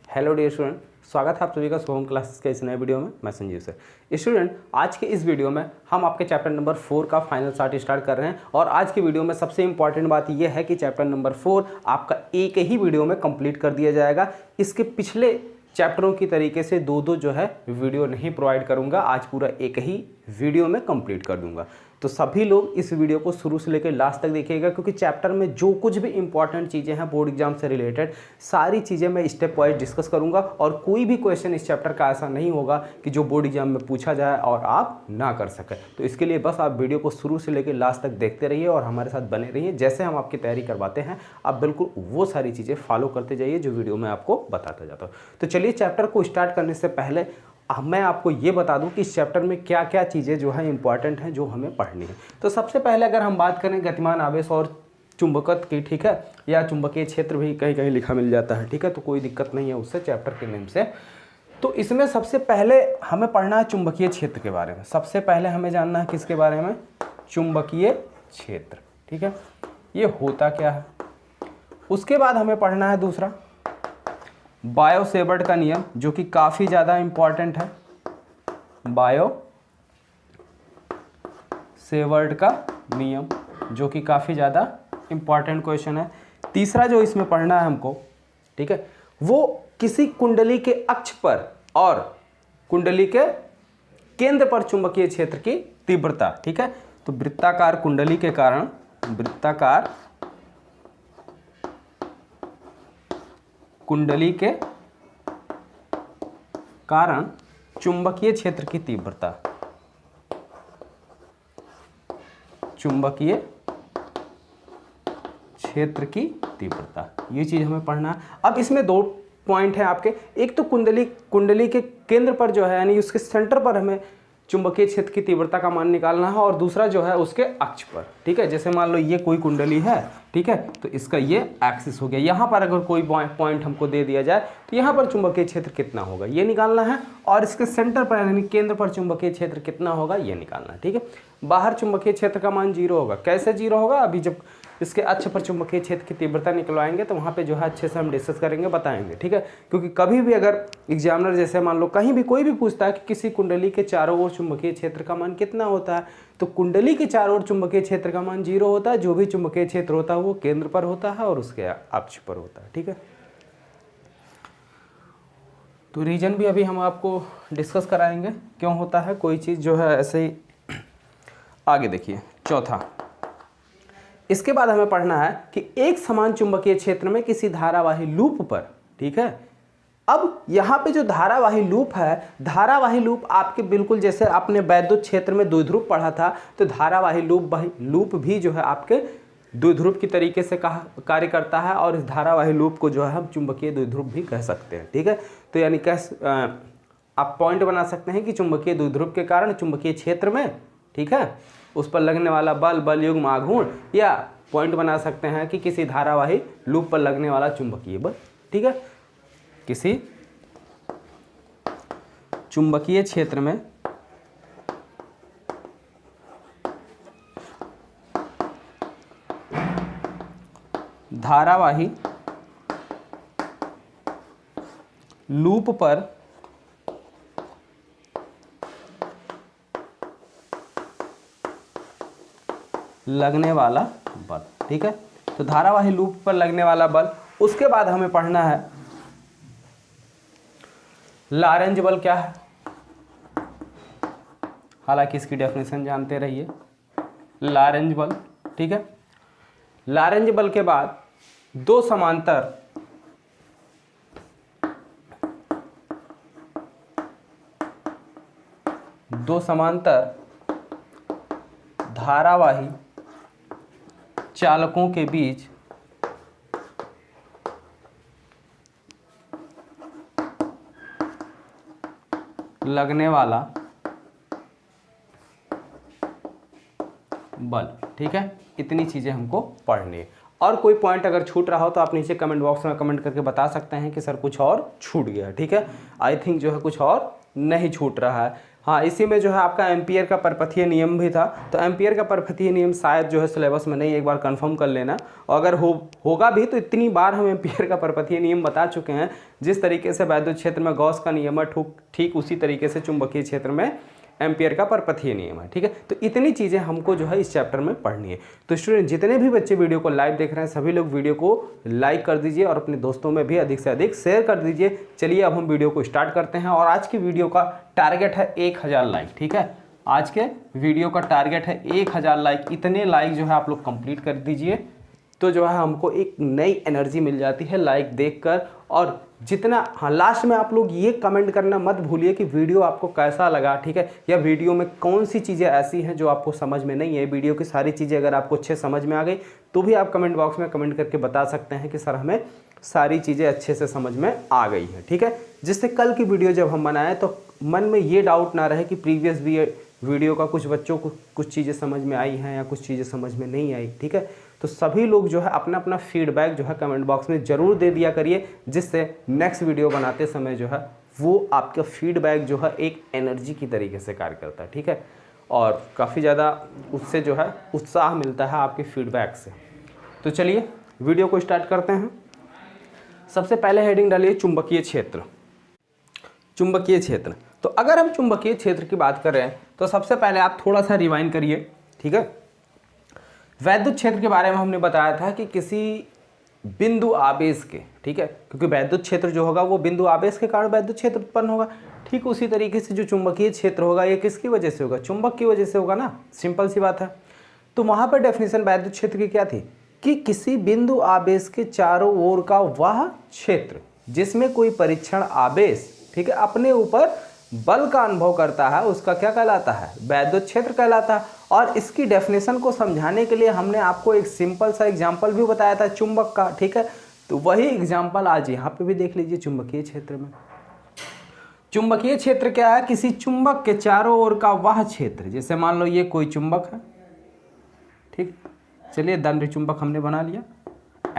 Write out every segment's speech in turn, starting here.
Hello dear student, स्वागत है आप सभी का होम क्लासेस के इस नए वीडियो में। मैं संजीव सर। स्टूडेंट, आज के इस वीडियो में हम आपके चैप्टर नंबर 4 का फाइनल पार्ट स्टार्ट कर रहे हैं और आज की वीडियो में सबसे इंपॉर्टेंट बात यह है कि चैप्टर नंबर 4 आपका एक ही वीडियो में कंप्लीट कर दिया जाएगा। इसके पिछले चैप्टरों की तरीके से दो जो है वीडियो नहीं प्रोवाइड करूंगा, आज पूरा एक ही वीडियो में कंप्लीट कर दूंगा। तो सभी लोग इस वीडियो को शुरू से लेकर लास्ट तक देखिएगा, क्योंकि चैप्टर में जो कुछ भी इंपॉर्टेंट चीज़ें हैं बोर्ड एग्जाम से रिलेटेड सारी चीज़ें मैं स्टेप वाइज डिस्कस करूंगा और कोई भी क्वेश्चन इस चैप्टर का ऐसा नहीं होगा कि जो बोर्ड एग्जाम में पूछा जाए और आप ना कर सकें। तो इसके लिए बस आप वीडियो को शुरू से लेकर लास्ट तक देखते रहिए और हमारे साथ बने रहिए। जैसे हम आपकी तैयारी करवाते हैं आप बिल्कुल वो सारी चीज़ें फॉलो करते जाइए जो वीडियो में आपको बताता जाता हूँ। तो चलिए, चैप्टर को स्टार्ट करने से पहले मैं आपको ये बता दूं कि इस चैप्टर में क्या क्या चीज़ें जो है इंपॉर्टेंट हैं जो हमें पढ़नी है। तो सबसे पहले अगर हम बात करें गतिमान आवेश और चुंबकत्व की, ठीक है, या चुंबकीय क्षेत्र भी कहीं कहीं लिखा मिल जाता है, ठीक है, तो कोई दिक्कत नहीं है उससे चैप्टर के नेम से। तो इसमें सबसे पहले हमें पढ़ना है चुंबकीय क्षेत्र के बारे में। सबसे पहले हमें जानना है किसके बारे में? चुंबकीय क्षेत्र, ठीक है, ये होता क्या है। उसके बाद हमें पढ़ना है दूसरा बायो सेवर्ट का नियम, जो कि काफ़ी ज़्यादा इंपॉर्टेंट है। बायो सेवर्ट का नियम जो कि काफ़ी ज़्यादा इंपॉर्टेंट क्वेश्चन है। तीसरा जो इसमें पढ़ना है हमको, ठीक है, वो किसी कुंडली के अक्ष पर और कुंडली के केंद्र पर चुंबकीय क्षेत्र की तीव्रता, ठीक है। तो वृत्ताकार कुंडली के कारण, वृत्ताकार कुंडली के कारण चुंबकीय क्षेत्र की तीव्रता, चुंबकीय क्षेत्र की तीव्रता, ये चीज हमें पढ़ना है। अब इसमें दो पॉइंट हैं आपके। एक तो कुंडली के केंद्र पर जो है, यानी उसके सेंटर पर हमें चुंबकीय क्षेत्र की तीव्रता का मान निकालना है, और दूसरा जो है उसके अक्ष पर, ठीक है। जैसे मान लो ये कोई कुंडली है, ठीक है, तो इसका ये एक्सिस हो गया। यहाँ पर अगर कोई पॉइंट हमको दे दिया जाए तो यहाँ पर चुंबकीय क्षेत्र कितना होगा ये निकालना है, और इसके सेंटर पर यानी केंद्र पर चुंबकीय क्षेत्र कितना होगा ये निकालना है, ठीक है। बाहर चुंबकीय क्षेत्र का मान 0 होगा। कैसे 0 होगा? अभी जब इसके अक्ष पर चुंबकीय क्षेत्र की तीव्रता निकलवाएंगे तो वहाँ पे जो है अच्छे से हम डिस्कस करेंगे, बताएंगे, ठीक है। क्योंकि कभी भी अगर एग्जामिनर जैसे मान लो कहीं भी कोई भी पूछता है कि किसी कुंडली के चारों ओर चुंबकीय क्षेत्र का मान कितना होता है, तो कुंडली के चारों ओर चुंबकीय क्षेत्र का मान 0 होता है। जो भी चुंबकीय क्षेत्र होता है वो केंद्र पर होता है और उसके अक्ष पर होता है, ठीक है। तो रीजन भी अभी हम आपको डिस्कस कराएंगे क्यों होता है कोई चीज़ जो है ऐसे ही। आगे देखिए चौथा, इसके बाद हमें पढ़ना है कि एक समान चुंबकीय क्षेत्र में किसी धारावाही लूप पर, ठीक है। अब यहाँ पे जो धारावाही लूप है, धारावाही लूप आपके बिल्कुल जैसे आपने वैद्युत क्षेत्र में द्विध्रुव पढ़ा था, तो धारावाही लूप भी जो है आपके द्विध्रुव की तरीके से कार्य करता है, और इस धारावाही लूप को जो है हम चुंबकीय द्विध्रुव भी कह सकते हैं, ठीक है। तो यानी आप पॉइंट बना सकते हैं कि चुंबकीय द्विध्रुव के कारण चुंबकीय क्षेत्र में, ठीक है, उस पर लगने वाला बल युग्म आघूर्ण, या पॉइंट बना सकते हैं कि किसी धारावाही लूप पर लगने वाला चुंबकीय बल, ठीक है। किसी चुंबकीय क्षेत्र में धारावाही लूप पर लगने वाला बल, ठीक है। तो धारावाही लूप पर लगने वाला बल। उसके बाद हमें पढ़ना है लॉरेंज बल क्या है। हालांकि इसकी डेफिनेशन जानते रहिए, लॉरेंज बल, ठीक है। लॉरेंज बल के बाद दो समांतर धारावाही चालकों के बीच लगने वाला बल, ठीक है। इतनी चीजें हमको पढ़नी है। और कोई पॉइंट अगर छूट रहा हो तो आप नीचे कमेंट बॉक्स में कमेंट करके बता सकते हैं कि सर कुछ और छूट गया, ठीक है। आई थिंक जो है कुछ और नहीं छूट रहा है। हाँ, इसी में जो है आपका एम्पियर का परपथीय नियम भी था। तो एम्पियर का परपथीय नियम शायद जो है सिलेबस में नहीं, एक बार कंफर्म कर लेना। और अगर होगा भी तो इतनी बार हम एम्पियर का परपथीय नियम बता चुके हैं। जिस तरीके से वैद्युत क्षेत्र में गॉस का नियम है, ठीक उसी तरीके से चुंबकीय क्षेत्र में एम्पियर का परपथीय नियम है। ठीक है, तो इतनी चीज़ें हमको जो है इस चैप्टर में पढ़नी है। तो स्टूडेंट जितने भी बच्चे वीडियो को लाइव देख रहे हैं, सभी लोग वीडियो को लाइक कर दीजिए और अपने दोस्तों में भी अधिक से अधिक शेयर कर दीजिए। चलिए अब हम वीडियो को स्टार्ट करते हैं। और आज की वीडियो का टारगेट है 1000 लाइक। ठीक है, आज के वीडियो का टारगेट है 1000 लाइक। इतने लाइक जो है आप लोग कंप्लीट कर दीजिए, तो जो है हमको एक नई एनर्जी मिल जाती है लाइक देखकर। और जितना, हाँ, लास्ट में आप लोग ये कमेंट करना मत भूलिए कि वीडियो आपको कैसा लगा। ठीक है, या वीडियो में कौन सी चीज़ें ऐसी हैं जो आपको समझ में नहीं है। वीडियो की सारी चीज़ें अगर आपको अच्छे समझ में आ गई तो भी आप कमेंट बॉक्स में कमेंट करके बता सकते हैं कि सर हमें सारी चीज़ें अच्छे से समझ में आ गई हैं। ठीक है, जिससे कल की वीडियो जब हम बनाएं तो मन में ये डाउट ना रहे कि प्रीवियस वीडियो का कुछ बच्चों को कुछ चीज़ें समझ में आई हैं या कुछ चीज़ें समझ में नहीं आई। ठीक है, तो सभी लोग जो है अपना अपना फीडबैक जो है कमेंट बॉक्स में ज़रूर दे दिया करिए, जिससे नेक्स्ट वीडियो बनाते समय जो है वो आपका फीडबैक जो है एक एनर्जी की तरीके से कार्य करता है। ठीक है, और काफ़ी ज़्यादा उससे जो है उत्साह मिलता है आपके फीडबैक से। तो चलिए वीडियो को स्टार्ट करते हैं। सबसे पहले हेडिंग डालिए चुंबकीय क्षेत्र। चुंबकीय क्षेत्र, तो अगर हम चुंबकीय क्षेत्र की बात कर रहे हैं तो सबसे पहले आप थोड़ा सा रिवाइंड करिए। ठीक है, वैद्युत क्षेत्र के बारे में हमने बताया था कि किसी बिंदु आवेश के, ठीक है, क्योंकि वैद्युत क्षेत्र जो होगा वो बिंदु आवेश के कारण वैद्युत क्षेत्र उत्पन्न होगा। ठीक उसी तरीके से जो चुंबकीय क्षेत्र होगा ये किसकी वजह से होगा? चुंबक की वजह से होगा ना, सिंपल सी बात है। तो वहाँ पर डेफिनेशन वैद्युत क्षेत्र की क्या थी कि किसी बिंदु आवेश के चारों ओर का वह क्षेत्र जिसमें कोई परीक्षण आवेश, ठीक है, अपने ऊपर बल का अनुभव करता है, उसका क्या कहलाता है? वैद्युत क्षेत्र कहलाता है। और इसकी डेफिनेशन को समझाने के लिए हमने आपको एक सिंपल सा एग्जांपल भी बताया था चुंबक का। ठीक है, तो वही एग्जांपल आज यहाँ पे भी देख लीजिए चुंबकीय क्षेत्र में। चुंबकीय क्षेत्र क्या है? किसी चुंबक के चारों ओर का वह क्षेत्र, जैसे मान लो ये कोई चुंबक है, ठीक, चलिए दंड चुंबक हमने बना लिया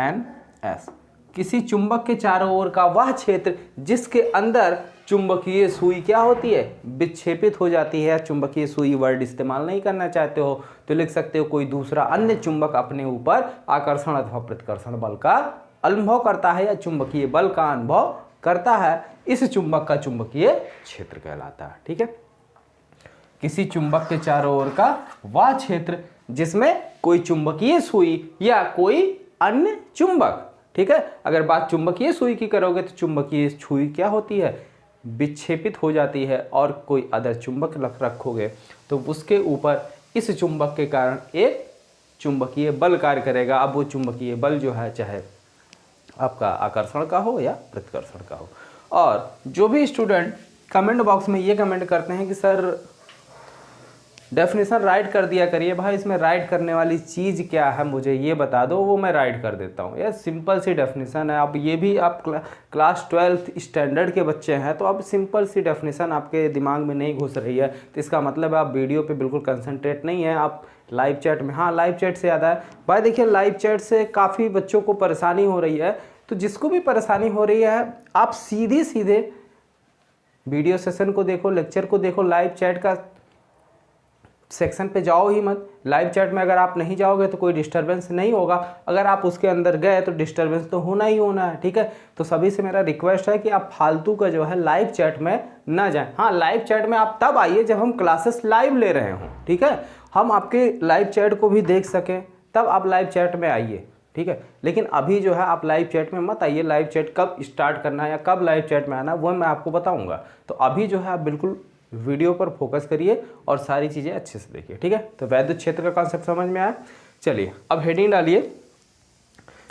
NS। किसी चुंबक के चारों ओर का वह क्षेत्र जिसके अंदर चुंबकीय सुई क्या होती है? विक्षेपित हो जाती है। चुंबकीय सुई वर्ड इस्तेमाल नहीं करना चाहते हो तो लिख सकते हो कोई दूसरा अन्य चुंबक अपने ऊपर आकर्षण अथवा प्रतिकर्षण बल का अनुभव करता है या चुंबकीय बल का अनुभव करता है, इस चुंबक का चुंबकीय क्षेत्र कहलाता है। ठीक है, किसी चुंबक के चारों ओर का वह क्षेत्र जिसमें कोई चुंबकीय सुई या कोई अन्य चुंबक, ठीक है, अगर बात चुंबकीय सुई की करोगे तो चुंबकीय सुई क्या होती है? विक्षेपित हो जाती है। और कोई अदर चुंबक रखोगे तो उसके ऊपर इस चुंबक के कारण एक चुंबकीय बल कार्य करेगा। अब वो चुंबकीय बल जो है चाहे आपका आकर्षण का हो या प्रतिकर्षण का हो। और जो भी स्टूडेंट कमेंट बॉक्स में ये कमेंट करते हैं कि सर डेफिनेशन राइट कर दिया करिए, भाई इसमें राइट करने वाली चीज़ क्या है मुझे ये बता दो, वो मैं राइट कर देता हूँ। ये सिंपल सी डेफिनेशन है। अब ये भी आप क्लास 12th स्टैंडर्ड के बच्चे हैं तो अब सिंपल सी डेफिनेशन आपके दिमाग में नहीं घुस रही है तो इसका मतलब है आप वीडियो पे बिल्कुल कंसंट्रेट नहीं है, आप लाइव चैट में। हाँ, लाइव चैट से याद है भाई, देखिए लाइव चैट से काफ़ी बच्चों को परेशानी हो रही है। तो जिसको भी परेशानी हो रही है आप सीधे वीडियो सेशन को देखो, लेक्चर को देखो, लाइव चैट का सेक्शन पे जाओ ही मत। लाइव चैट में अगर आप नहीं जाओगे तो कोई डिस्टरबेंस नहीं होगा, अगर आप उसके अंदर गए तो डिस्टरबेंस तो होना ही होना है। ठीक है, तो सभी से मेरा रिक्वेस्ट है कि आप फालतू का जो है लाइव चैट में ना जाएं। हाँ, लाइव चैट में आप तब आइए जब हम क्लासेस लाइव ले रहे हों। ठीक है, हम आपके लाइव चैट को भी देख सकें तब आप लाइव चैट में आइए। ठीक है, लेकिन अभी जो है आप लाइव चैट में मत आइए। लाइव चैट कब स्टार्ट करना है या कब लाइव चैट में आना वो मैं आपको बताऊँगा। तो अभी जो है आप बिल्कुल वीडियो पर फोकस करिए और सारी चीज़ें अच्छे से देखिए। ठीक है, तो वैद्युत क्षेत्र का कॉन्सेप्ट समझ में आया। चलिए अब हेडिंग डालिए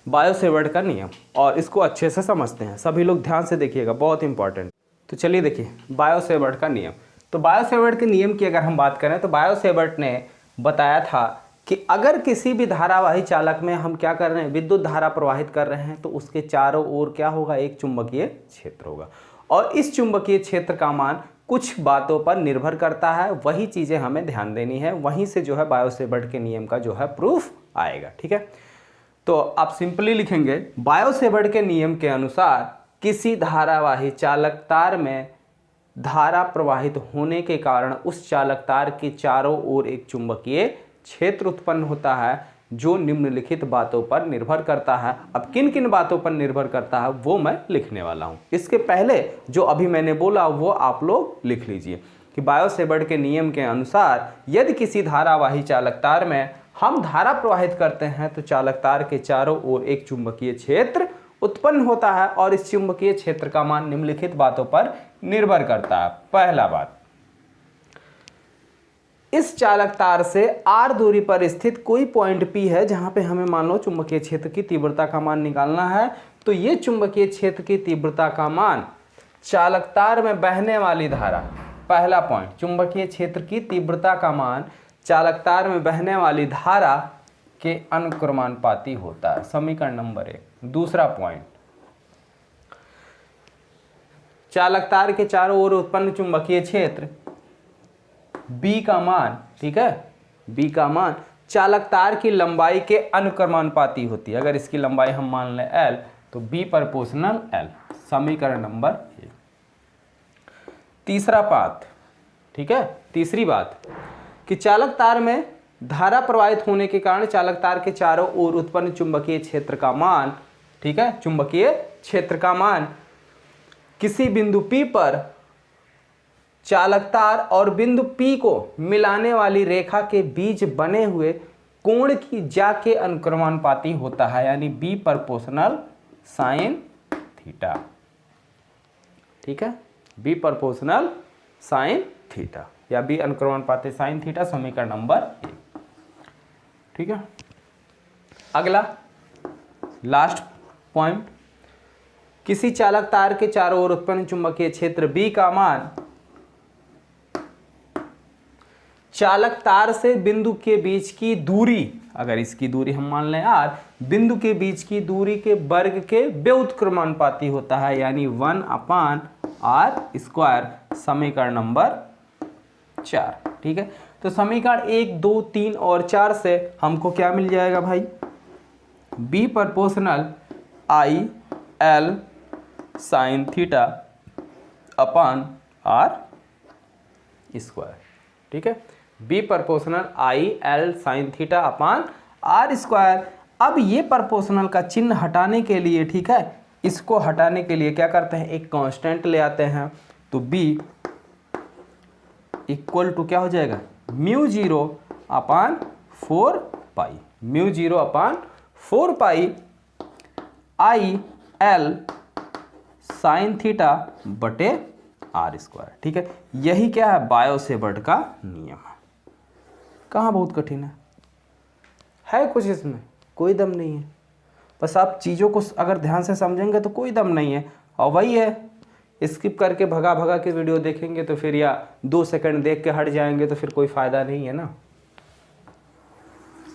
बायो-सेवर्ट का नियम और इसको अच्छे से समझते हैं। सभी लोग ध्यान से देखिएगा, बहुत इंपॉर्टेंट। तो चलिए देखिए बायो-सेवर्ट का नियम। तो बायो-सेवर्ट के नियम की अगर हम बात करें तो बायो-सेवर्ट ने बताया था कि अगर किसी भी धारावाही चालक में हम क्या कर रहे हैं, विद्युत धारा प्रवाहित कर रहे हैं, तो उसके चारों ओर क्या होगा? एक चुंबकीय क्षेत्र होगा। और इस चुंबकीय क्षेत्र का मान कुछ बातों पर निर्भर करता है, वही चीज़ें हमें ध्यान देनी है। वहीं से जो है बायो-सेवर्ट के नियम का जो है प्रूफ आएगा। ठीक है, तो आप सिंपली लिखेंगे बायो-सेवर्ट के नियम के अनुसार किसी धारावाही चालक तार में धारा प्रवाहित होने के कारण उस चालक तार के चारों ओर एक चुंबकीय क्षेत्र उत्पन्न होता है जो निम्नलिखित बातों पर निर्भर करता है। अब किन किन बातों पर निर्भर करता है वो मैं लिखने वाला हूं। इसके पहले जो अभी मैंने बोला वो आप लोग लिख लीजिए कि बायो-सेवर्ट के नियम के अनुसार यदि किसी धारावाही चालक तार में हम धारा प्रवाहित करते हैं तो चालक तार के चारों ओर एक चुंबकीय क्षेत्र उत्पन्न होता है और इस चुंबकीय क्षेत्र का मान निम्नलिखित बातों पर निर्भर करता है। पहला बात, इस चालक तार से r दूरी पर स्थित कोई पॉइंट P है जहां पे हमें मान लो चुंबकीय क्षेत्र की तीव्रता का मान निकालना है। तो ये चुंबकीय क्षेत्र की तीव्रता का मान चालक तार में बहने वाली धारा, पहला पॉइंट, चुंबकीय क्षेत्र की तीव्रता का मान चालक तार में बहने वाली धारा के अनुक्रमानुपाती होता है, समीकरण नंबर 1। दूसरा पॉइंट, चालक तार के चारों ओर उत्पन्न चुंबकीय क्षेत्र B का मान, ठीक है, B का मान चालक तार की लंबाई के अनुक्रमानुपाती होती है। अगर इसकी लंबाई हम मान लें L तो B प्रोपोर्शनल L, समीकरण नंबर 1। तीसरा बात, ठीक है, तीसरी बात कि चालक तार में धारा प्रवाहित होने के कारण चालक तार के चारों ओर उत्पन्न चुंबकीय क्षेत्र का मान, ठीक है, चुंबकीय क्षेत्र का मान किसी बिंदु P पर चालक तार और बिंदु P को मिलाने वाली रेखा के बीच बने हुए कोण की ज्या के अनुक्रमानुपाती होता है, यानी B प्रोपोर्शनल साइन थीटा, ठीक है, B प्रोपोर्शनल साइन थीटा या B अनुक्रमानुपाती साइन थीटा, समीकरण नंबर 1, ठीक है। अगला लास्ट पॉइंट, किसी चालक तार के चारों ओर उत्पन्न चुंबकीय क्षेत्र B का मान चालक तार से बिंदु के बीच की दूरी, अगर इसकी दूरी हम मान लें r, बिंदु के बीच की दूरी के वर्ग के व्युत्क्रमानुपाती होता है, यानी 1/r², समीकरण नंबर 4, ठीक है। तो समीकरण 1, 2, 3 और 4 से हमको क्या मिल जाएगा भाई, B proportional I L sine theta upon r², ठीक है, B proportional I L sine theta upon r²। अब ये प्रोपोर्शनल का चिन्ह हटाने के लिए, ठीक है, इसको हटाने के लिए क्या करते हैं, एक कांस्टेंट ले आते हैं। तो B इक्वल टू क्या हो जाएगा, μ0 अपान 4π, μ0 अपान 4π I L साइन थीटा बटे r², ठीक है। यही क्या है, बायो-सेवर्ट का नियम है। कहाँ बहुत कठिन है कुछ इसमें, कोई दम नहीं है, बस आप चीज़ों को अगर ध्यान से समझेंगे तो कोई दम नहीं है। और वही है, स्किप करके भगा भगा के वीडियो देखेंगे तो फिर, या 2 सेकंड देख के हट जाएंगे तो फिर कोई फ़ायदा नहीं है ना।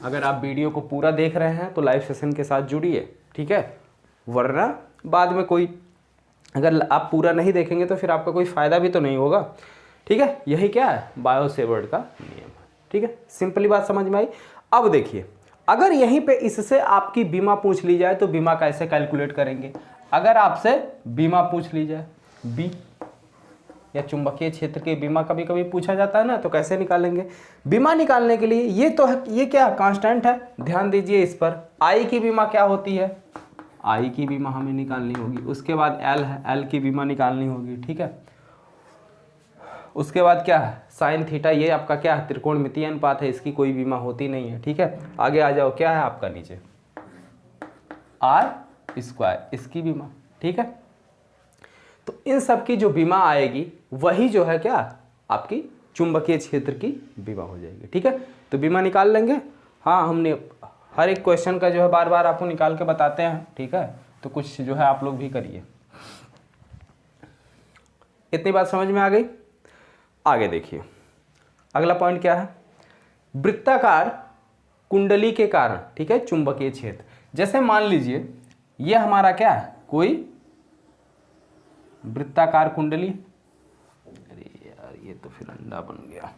अगर आप वीडियो को पूरा देख रहे हैं तो लाइव सेशन के साथ जुड़िए, ठीक है, वरना बाद में कोई, अगर आप पूरा नहीं देखेंगे तो फिर आपका कोई फ़ायदा भी तो नहीं होगा, ठीक है। यही क्या है, बायो-सेवर्ट का नियम है, ठीक है। सिंपली बात समझ में आई। अब देखिए, अगर यहीं पे इससे आपकी बीमा पूछ ली जाए तो बीमा कैसे कैलकुलेट करेंगे। अगर आपसे बीमा पूछ ली जाए, बी या चुंबकीय क्षेत्र के बीमा कभी कभी पूछा जाता है ना, तो कैसे निकालेंगे बीमा। निकालने के लिए ये तो है, ये क्या कांस्टेंट है, ध्यान दीजिए इस पर। आई की बीमा क्या होती है, आई की बीमा हमें निकालनी होगी। उसके बाद एल है, एल की बीमा निकालनी होगी, ठीक है। उसके बाद क्या है, साइन थीटा, ये आपका क्या है, त्रिकोणमितीय अनुपात है, इसकी कोई बीमा होती नहीं है, ठीक है। आगे आ जाओ, क्या है आपका नीचे r², इसकी बीमा, ठीक है। तो इन सब की जो बीमा आएगी वही जो है क्या, आपकी चुंबकीय क्षेत्र की बीमा हो जाएगी, ठीक है। तो बीमा निकाल लेंगे। हाँ, हमने हर एक क्वेश्चन का जो है बार बार आपको निकाल के बताते हैं, ठीक है। तो कुछ जो है आप लोग भी करिए। इतनी बात समझ में आ गई। आगे देखिए, अगला पॉइंट क्या है, वृत्ताकार कुंडली के कारण, ठीक है, चुंबकीय क्षेत्र। जैसे मान लीजिए ये हमारा क्या है, कोई वृत्ताकार कुंडली, अरे यार ये तो फिर अंडा बन गया।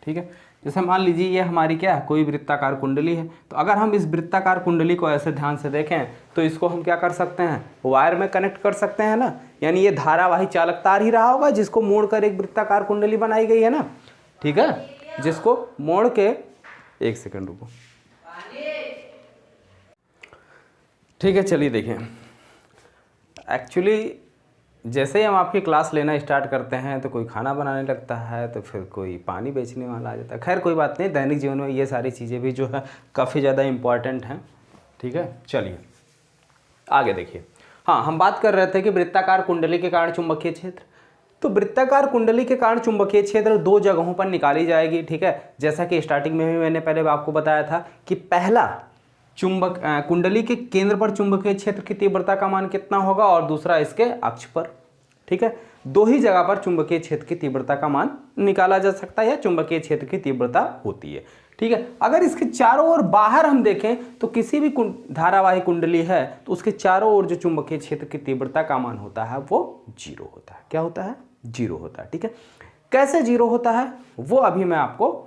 ठीक है। जैसे मान लीजिए ये हमारी क्या है, कोई वृत्ताकार कुंडली है, तो अगर हम इस वृत्ताकार कुंडली को ऐसे ध्यान से देखें तो इसको हम क्या कर सकते हैं, वायर में कनेक्ट कर सकते हैं ना, यानी ये धारावाही चालक तार ही रहा होगा जिसको मोड़कर एक वृत्ताकार कुंडली बनाई गई है ना, ठीक है, जिसको मोड़ के, एक सेकंड रुको, ठीक है। चलिए देखें, एक्चुअली जैसे ही हम आपकी क्लास लेना स्टार्ट करते हैं तो कोई खाना बनाने लगता है, तो फिर कोई पानी बेचने वाला आ जाता है। खैर कोई बात नहीं, दैनिक जीवन में ये सारी चीज़ें भी जो है काफ़ी ज़्यादा इम्पॉर्टेंट हैं, ठीक है। चलिए आगे देखिए। हाँ, हम बात कर रहे थे कि वृत्ताकार कुंडली के कारण चुंबकीय क्षेत्र, तो वृत्ताकार कुंडली के कारण चुंबकीय क्षेत्र दो जगहों पर निकाली जाएगी, ठीक है। जैसा कि स्टार्टिंग में भी मैंने पहले आपको बताया था कि पहला कुंडली के केंद्र पर चुंबकीय क्षेत्र की तीव्रता का मान कितना होगा और दूसरा इसके अक्ष पर, ठीक है। दो ही जगह पर चुंबकीय क्षेत्र की तीव्रता का मान निकाला जा सकता है या चुंबकीय क्षेत्र की तीव्रता होती है, ठीक है। अगर इसके चारों ओर बाहर हम देखें तो किसी भी धारावाही कुंडली है तो उसके चारों ओर जो चुंबकीय क्षेत्र की तीव्रता का मान होता है वो 0 होता है। क्या होता है? 0 होता है, ठीक है। कैसे 0 होता है वो अभी मैं आपको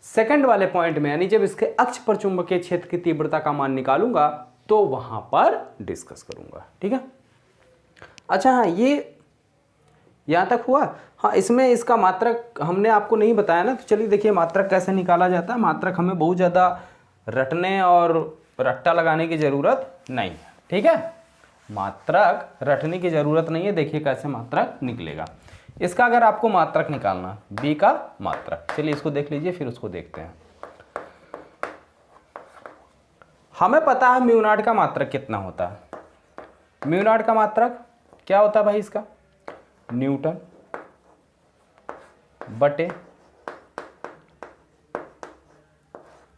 सेकंड वाले पॉइंट में, यानी जब इसके अक्ष पर चुंबकीय क्षेत्र की तीव्रता का मान निकालूंगा तो वहां पर डिस्कस करूंगा, ठीक है। अच्छा हाँ, ये यहां तक हुआ। हाँ, इसमें इसका मात्रक हमने आपको नहीं बताया ना, तो चलिए देखिए मात्रक कैसे निकाला जाता है। मात्रक हमें बहुत ज़्यादा रटने और रट्टा लगाने की ज़रूरत नहीं है, ठीक है। मात्रक रटने की ज़रूरत नहीं है। देखिए कैसे मात्रक निकलेगा। इसका अगर आपको मात्रक निकालना, बी का मात्रक, चलिए इसको देख लीजिए फिर उसको देखते हैं। हमें पता है म्यू नॉट का मात्रक कितना होता है। म्यू नॉट का मात्रक क्या होता है भाई? इसका न्यूटन बटे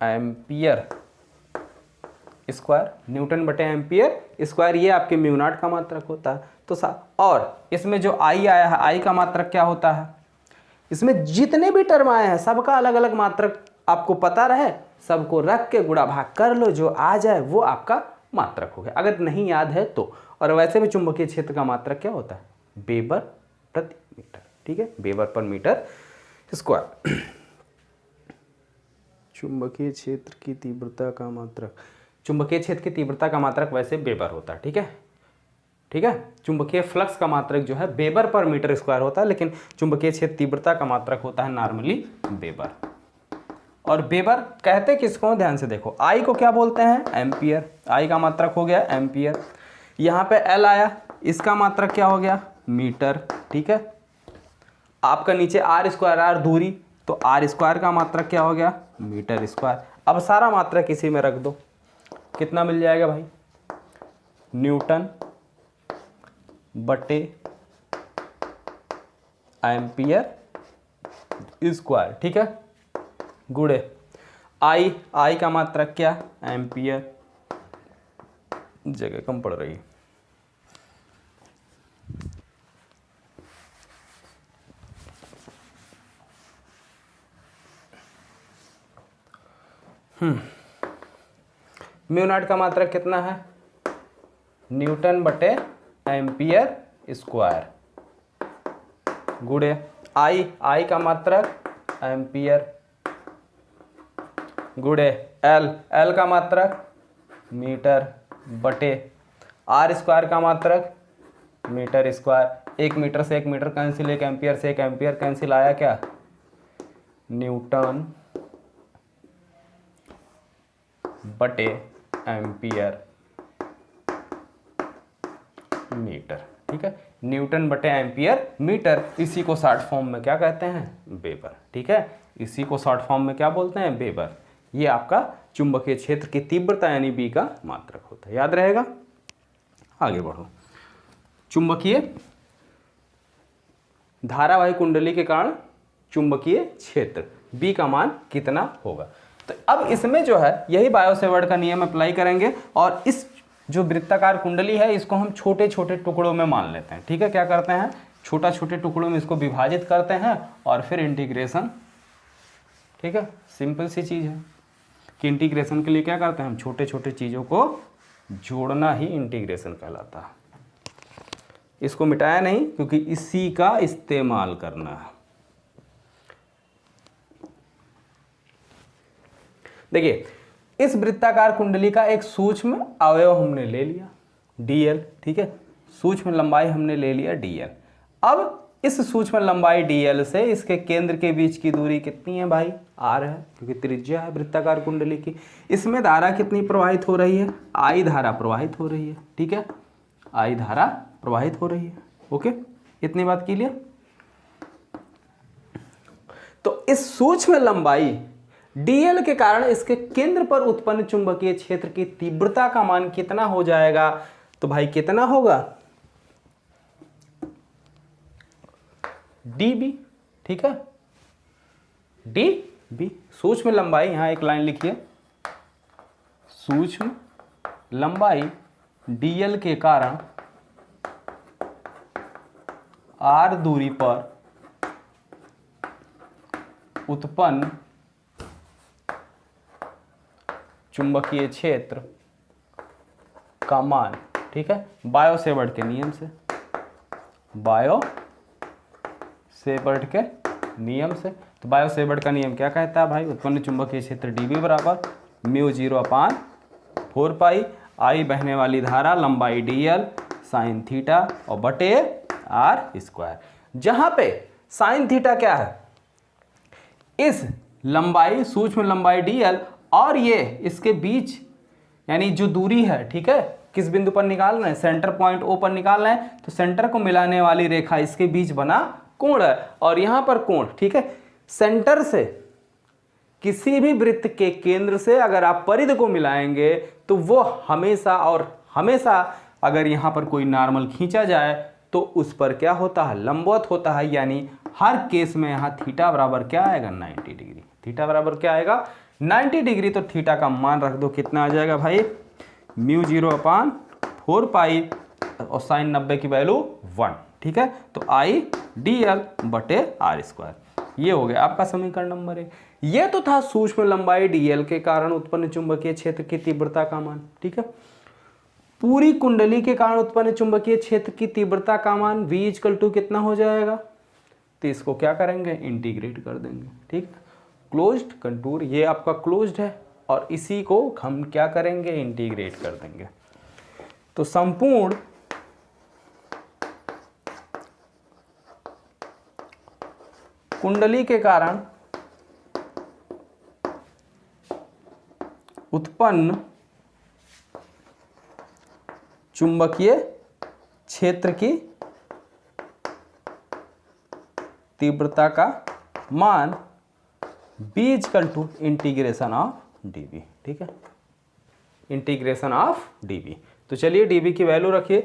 एम्पियर स्क्वायर, न्यूटन बटे एम्पियर स्क्वायर, ये आपके म्यू नॉट का मात्रक होता है। तो और इसमें जो आई आया है, आई का मात्रक क्या होता है? इसमें जितने भी टर्म आए हैं सबका अलग अलग मात्रक आपको पता रहे, सबको रख के गुणा भाग कर लो, जो आ जाए वो आपका मात्रक हो गया, अगर नहीं याद है तो। और वैसे भी चुंबकीय क्षेत्र का मात्रक क्या होता है? वेबर प्रति मीटर, ठीक है, वेबर पर मीटर स्क्वायर। चुंबकीय क्षेत्र की तीव्रता का मात्रक, चुंबकीय क्षेत्र की तीव्रता का मात्रक वैसे वेबर होता है, ठीक है, ठीक है। चुंबकीय फ्लक्स का मात्रक जो है वेबर पर मीटर स्क्वायर होता है, लेकिन चुंबकीय क्षेत्र तीव्रता का मात्रक होता है नॉर्मली वेबर। और वेबर कहते किसको? ध्यान से देखो, आई को क्या बोलते हैं? एम्पियर। आई का मात्रक हो गया एम्पियर। यहाँ पे एल आया, इसका मात्रक क्या हो गया? मीटर, ठीक है। आपका नीचे आर स्क्वायर, आर दूरी, तो आर स्क्वायर का मात्रक क्या हो गया? Meter square. अब सारा मात्रक इसी में रख दो, कितना मिल जाएगा भाई? न्यूटन बटे एम्पियर स्क्वायर, ठीक है, गुणे आई, आई का मात्रक क्या? एम्पियर, जगह कम पड़ रही है। म्यू नॉट का मात्रक कितना है? न्यूटन बटे एम्पियर स्क्वायर, गुणे आई, आई का मात्रक एम्पियर, गुणे एल, एल का मात्रक मीटर, बटे आर स्क्वायर का मात्रक मीटर स्क्वायर। एक मीटर से एक मीटर कैंसिल, एक एम्पियर से एक एम्पियर कैंसिल, आया क्या? न्यूटन बटे एम्पियर मीटर, ठीक है। न्यूटन बटे एम्पियर मीटर, इसी को शॉर्ट फॉर्म में क्या कहते हैं? वेबर, ठीक है। इसी को शॉर्ट फॉर्म में क्या बोलते हैं? वेबर। ये आपका चुंबकीय क्षेत्र की तीव्रता यानी बी का मात्रक होता है, याद रहेगा। आगे बढ़ो। चुंबकीय धारावाही कुंडली के कारण चुंबकीय क्षेत्र बी का मान कितना होगा? तो अब इसमें जो है यही बायो सेवर्ट का नियम अप्लाई करेंगे और इस जो वृत्ताकार कुंडली है इसको हम छोटे छोटे टुकड़ों में मान लेते हैं, ठीक है। क्या करते हैं? छोटा छोटे टुकड़ों में इसको विभाजित करते हैं और फिर इंटीग्रेशन, ठीक है। सिंपल सी चीज़ है कि इंटीग्रेशन के लिए क्या करते हैं हम? छोटे छोटे चीज़ों को जोड़ना ही इंटीग्रेशन कहलाता है। इसको मिटाया नहीं क्योंकि इसी का इस्तेमाल करना है। देखिए इस वृत्ताकार कुंडली का एक सूक्ष्म अवयव हमने ले लिया dl, ठीक है, सूक्ष्म लंबाई हमने ले लिया dl। अब इस सूक्ष्म लंबाई dl से इसके केंद्र के बीच की दूरी कितनी है भाई, r है, क्योंकि त्रिज्या है वृत्ताकार कुंडली की। इसमें धारा कितनी प्रवाहित हो रही है, I धारा प्रवाहित हो रही है, ठीक है, I धारा प्रवाहित हो रही है। ओके, इतनी बात क्लियर। तो इस सूक्ष्म लंबाई dl के कारण इसके केंद्र पर उत्पन्न चुंबकीय क्षेत्र की तीव्रता का मान कितना हो जाएगा, तो भाई कितना होगा, dB, ठीक है, dB। सूक्ष्म लंबाई, यहां एक लाइन लिखिए, सूक्ष्म लंबाई dl के कारण r दूरी पर उत्पन्न चुंबकीय क्षेत्र का मान, ठीक है, बायो सेवर्ट के नियम से, बायो सेवर्ट के नियम से। तो बायो सेवर्ट का नियम क्या कहता है भाई, उत्पन्न चुंबकीय क्षेत्र dB बराबर μ0/4 I बहने वाली धारा लंबाई dl साइन थीटा और बटे r², जहां पे साइन थीटा क्या है, इस लंबाई सूक्ष्म लंबाई dl और ये इसके बीच यानी जो दूरी है, ठीक है, किस बिंदु पर निकाल रहे हैं, सेंटर पॉइंट O पर निकाल रहे हैं, तो सेंटर को मिलाने वाली रेखा इसके बीच बना कोण है और यहां पर कोण, ठीक है। सेंटर से किसी भी वृत्त के केंद्र से अगर आप परिधि को मिलाएंगे तो वो हमेशा और हमेशा अगर यहां पर कोई नॉर्मल खींचा जाए तो उस पर क्या होता है, लंबवत होता है, यानी हर केस में यहां थीटा बराबर क्या आएगा, 90 डिग्री। थीटा बराबर क्या आएगा, 90 डिग्री। तो थीटा का मान रख दो, कितना आ जाएगा भाई, μ0/4 और साइन 90 की वैल्यू 1, ठीक है। तो I dl बटे r², ये हो गया आपका समीकरण नंबर 1। ये तो था सूक्ष्म लंबाई dl के कारण उत्पन्न चुंबकीय क्षेत्र की तीव्रता का मान, ठीक है। पूरी कुंडली के कारण उत्पन्न चुंबकीय क्षेत्र की तीव्रता का मान v = कितना हो जाएगा, तो इसको क्या करेंगे, इंटीग्रेट कर देंगे, ठीक। क्लोज्ड कंटूर, ये आपका क्लोज्ड है और इसी को हम क्या करेंगे, इंटीग्रेट कर देंगे। तो संपूर्ण कुंडली के कारण उत्पन्न चुंबकीय क्षेत्र की तीव्रता का मान b = इंटीग्रेशन ऑफ dB, ठीक है, इंटीग्रेशन ऑफ dB। तो चलिए dB की वैल्यू रखिए,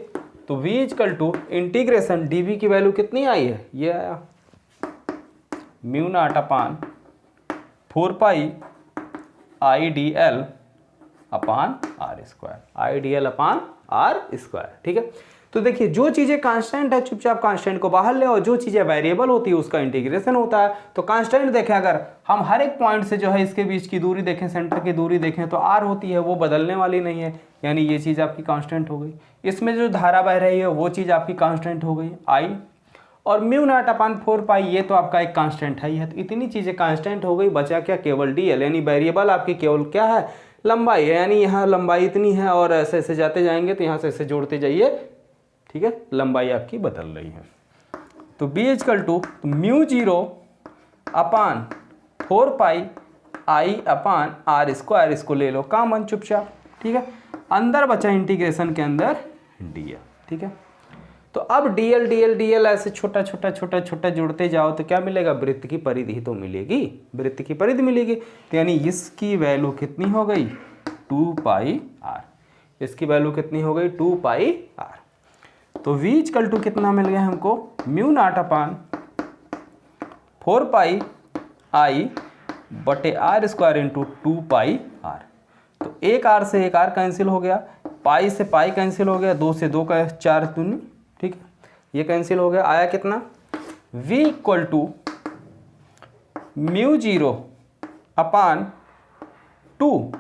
तो v = इंटीग्रेशन dB की वैल्यू कितनी आई है, ये आया μ0/4 I dl r², ठीक है। तो देखिए जो चीजें कांस्टेंट है चुपचाप कांस्टेंट को बाहर ले, और जो चीजें वेरिएबल होती है उसका इंटीग्रेशन होता है। तो कांस्टेंट देखें, अगर हम हर एक पॉइंट से जो है इसके बीच की दूरी देखें, सेंटर की दूरी देखें, तो r होती है, वो बदलने वाली नहीं है, यानी ये चीज आपकी कांस्टेंट हो गई। इसमें जो धारा बह रही है वो चीज आपकी कांस्टेंट हो गई I, और μ0/4 ये तो आपका एक कांस्टेंट है ही है। तो इतनी चीजें कांस्टेंट हो गई, बचा क्या, केवल dl, यानी वेरिएबल आपकी केवल क्या है, लंबाई है, यानी यहाँ लंबाई इतनी है और ऐसे ऐसे जाते जाएंगे तो यहाँ से ऐसे जोड़ते जाइए, ठीक है, लंबाई आपकी बदल रही है। तो b = μ0/4 I/r², इसको ले लो कॉमन चुपचाप, ठीक है। अंदर बचा इंटीग्रेशन के अंदर dl, ठीक है। तो अब dl dl dl ऐसे छोटा छोटा छोटा छोटा जुड़ते जाओ तो क्या मिलेगा, वृत्त की परिधि ही तो मिलेगी, वृत्त की परिधि मिलेगी। तो यानी इसकी वैल्यू कितनी हो गई, 2πr, इसकी वैल्यू कितनी हो गई, 2πr। तो v = कितना मिल गया हमको, μ0/4 I बटे r² × 2πr। तो एक r से एक r कैंसिल हो गया, पाई से पाई कैंसिल हो गया, 2 से 2 का 4 दूनी, ठीक है, ये कैंसिल हो गया। आया कितना, v = μ0/2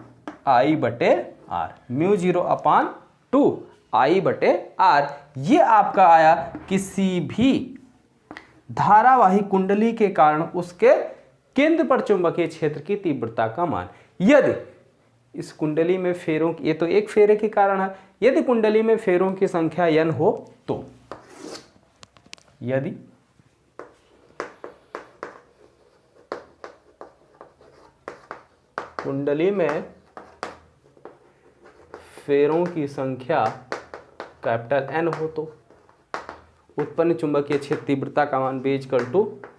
I बटे r, μ0/2 I बटे r। ये आपका आया किसी भी धारावाही कुंडली के कारण उसके केंद्र पर चुंबकीय क्षेत्र की तीव्रता का मान। यदि इस कुंडली में फेरों की, ये तो एक फेरे के कारण है, यदि कुंडली में फेरों की संख्या n हो तो, यदि कुंडली में फेरों की संख्या कैपिटल N हो तो उत्पन्न चुंबकीय क्षेत्र तीव्रता का मान B =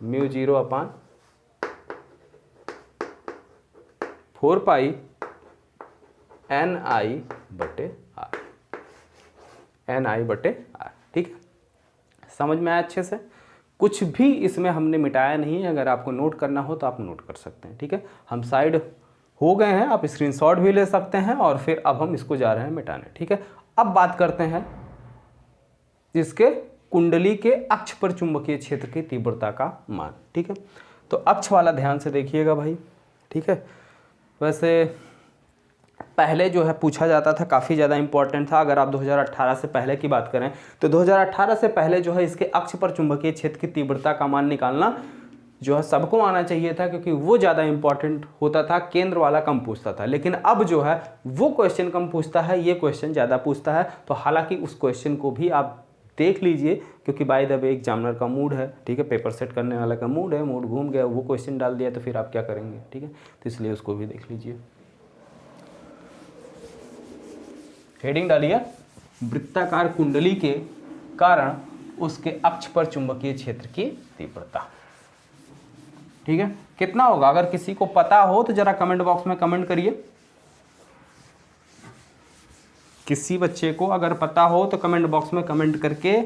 μ0/4 पाई NI/R, NI/R। ठीक है, समझ में आया अच्छे से? कुछ भी इसमें हमने मिटाया नहीं है, अगर आपको नोट करना हो तो आप नोट कर सकते हैं। ठीक है, हम साइड हो गए हैं, आप स्क्रीनशॉट भी ले सकते हैं और फिर अब हम इसको जा रहे हैं मिटाने। ठीक है, अब बात करते हैं इसके कुंडली के अक्ष पर चुंबकीय क्षेत्र की तीव्रता का मान। ठीक है, तो अक्ष वाला ध्यान से देखिएगा भाई। ठीक है, वैसे पहले जो है पूछा जाता था, काफ़ी ज़्यादा इंपॉर्टेंट था। अगर आप 2018 से पहले की बात करें तो 2018 से पहले जो है इसके अक्ष पर चुंबकीय क्षेत्र की तीव्रता का मान निकालना जो है सबको आना चाहिए था, क्योंकि वो ज़्यादा इंपॉर्टेंट होता था, केंद्र वाला कम पूछता था। लेकिन अब जो है वो क्वेश्चन कम पूछता है, ये क्वेश्चन ज़्यादा पूछता है। तो हालांकि उस क्वेश्चन को भी आप देख लीजिए, क्योंकि बाय द वे एग्जामिनर का मूड है। ठीक है, पेपर सेट करने वाला का मूड है, मूड घूम गया, वो क्वेश्चन डाल दिया तो फिर आप क्या करेंगे? ठीक है, तो इसलिए उसको भी देख लीजिए। हेडिंग डालिए, वृत्ताकार कुंडली के कारण उसके अक्ष पर चुंबकीय क्षेत्र की तीव्रता। ठीक है, कितना होगा? अगर किसी को पता हो तो जरा कमेंट बॉक्स में कमेंट करिए। किसी बच्चे को अगर पता हो तो कमेंट बॉक्स में कमेंट करके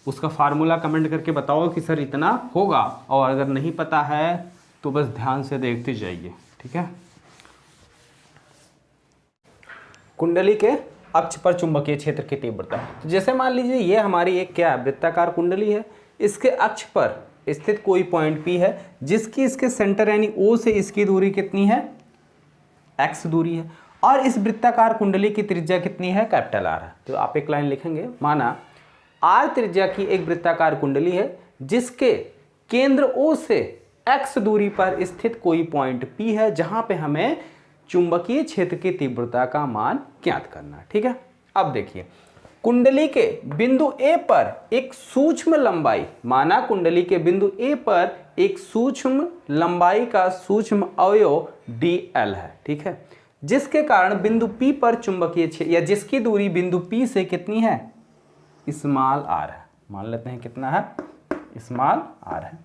उसका फार्मूला कमेंट करके बताओ कि सर इतना होगा, और अगर नहीं पता है तो बस ध्यान से देखते जाइए। ठीक है, कुंडली के अक्ष पर चुंबकीय क्षेत्र की तीव्रता। तो जैसे मान लीजिए ये हमारी एक क्या है, वृत्ताकार कुंडली है। इसके अक्ष पर स्थित कोई पॉइंट P है जिसकी इसके सेंटर यानी O से इसकी दूरी कितनी है? x दूरी है, और इस वृत्ताकार कुंडली की त्रिज्या कितनी है? कैपिटल R है। तो आप एक लाइन लिखेंगे, माना R त्रिज्या की एक वृत्ताकार कुंडली है जिसके केंद्र O से x दूरी पर स्थित कोई पॉइंट P है जहां पे हमें चुंबकीय क्षेत्र की तीव्रता का मान ज्ञात करना है। ठीक है, अब देखिए कुंडली के बिंदु A पर एक सूक्ष्म लंबाई, माना कुंडली के बिंदु A पर एक सूक्ष्म लंबाई का सूक्ष्म अवयव dl है। ठीक है, जिसके कारण बिंदु P पर चुंबकीय क्षेत्र, या जिसकी दूरी बिंदु P से कितनी है? स्मॉल r है। मान लेते हैं कितना है? स्मॉल r है।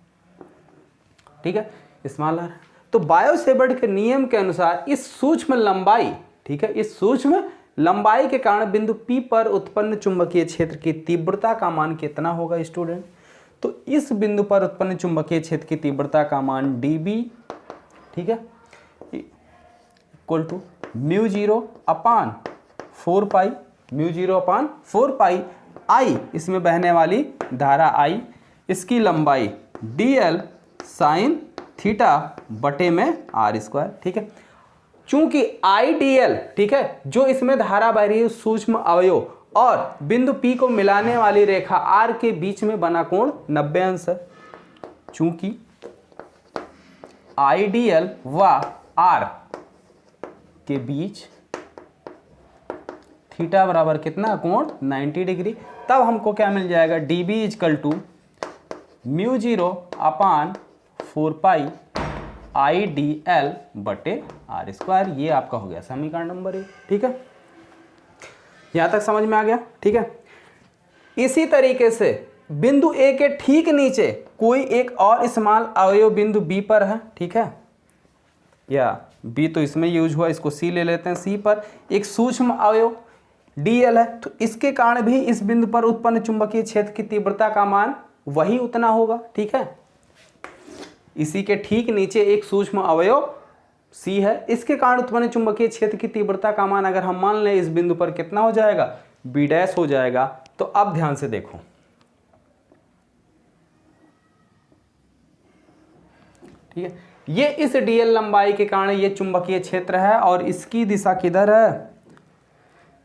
ठीक है, स्मॉल r। तो बायो-सेवर्ट के नियम के अनुसार इस सूक्ष्म लंबाई, ठीक है, इस सूक्ष्म लंबाई के कारण बिंदु P पर उत्पन्न चुंबकीय क्षेत्र की तीव्रता का मान कितना होगा स्टूडेंट? तो इस बिंदु पर उत्पन्न चुंबकीय क्षेत्र की तीव्रता का मान dB, ठीक है, इक्वल टू μ0/4 I, इसमें बहने वाली धारा I, इसकी लंबाई dl साइन थीटा बटे में r²। ठीक है, चूंकि IDL, ठीक है, जो इसमें धारा बह रही है सूक्ष्म अवयव और बिंदु P को मिलाने वाली रेखा R के बीच में बना कोण 90 अंश है। चूंकि IDL व R के बीच थीटा बराबर कितना कोण? 90 डिग्री। तब हमको क्या मिल जाएगा? dB = μ0/4 IDL बटे r²। ये आपका हो गया समीकरण नंबर 1। ठीक है, यहां तक समझ में आ गया? ठीक है, इसी तरीके से बिंदु A के ठीक नीचे कोई एक और स्मॉल अवयव बिंदु B पर है। ठीक है, या B तो इसमें यूज हुआ, इसको C ले लेते हैं। C पर एक सूक्ष्म अवयव dl है, तो इसके कारण भी इस बिंदु पर उत्पन्न चुंबकीय क्षेत्र की तीव्रता का मान वही उतना होगा। ठीक है, इसी के ठीक नीचे एक सूक्ष्म अवयव C है, इसके कारण उत्पन्न चुंबकीय क्षेत्र की तीव्रता का मान अगर हम मान लें इस बिंदु पर कितना हो जाएगा? B' हो जाएगा। तो अब ध्यान से देखो, ठीक है, ये इस dl लंबाई के कारण ये चुंबकीय क्षेत्र है और इसकी दिशा किधर है?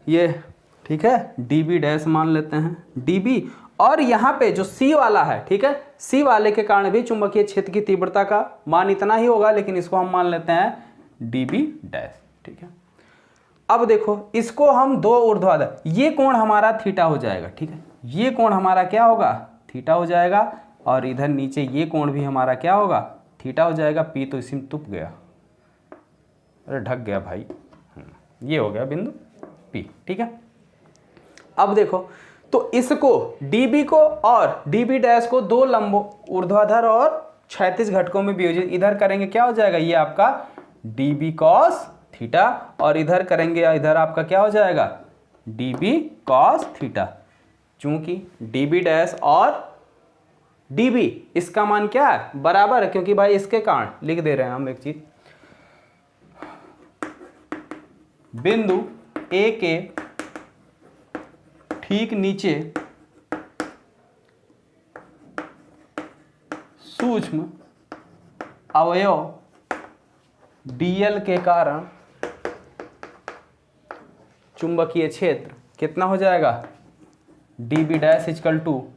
ये, ठीक है, dB' मान लेते हैं, dB। और यहाँ पे जो C वाला है, ठीक है, C वाले के कारण भी चुंबकीय क्षेत्र की तीव्रता का मान इतना ही होगा, लेकिन इसको हम मान लेते हैं dB डैश, ठीक है। अब देखो इसको हम दो ऊर्ध्वाधर, ये कोण हमारा थीटा हो जाएगा, ठीक है, ये कोण हमारा क्या होगा, थीटा हो जाएगा, और इधर नीचे ये कोण भी हमारा क्या होगा, थीटा हो जाएगा। पी तो इसी में तुप गया, अरे ढक गया भाई, ये हो गया बिंदु पी, ठीक है। अब देखो तो इसको dB को और dB डैश को दो लंब ऊर्ध्वाधर और क्षैतिज घटकों में वियोजित इधर करेंगे, क्या हो जाएगा, ये आपका dB cos थीटा, और इधर करेंगे, इधर आपका क्या हो जाएगा, dB cos थीटा। चूंकि dB डैश और dB इसका मान क्या है, बराबर है, क्योंकि भाई इसके कारण लिख दे रहे हैं हम एक चीज, बिंदु A के ठीक नीचे सूक्ष्म अवयव dl के कारण चुंबकीय क्षेत्र कितना हो जाएगा, dB dash equal to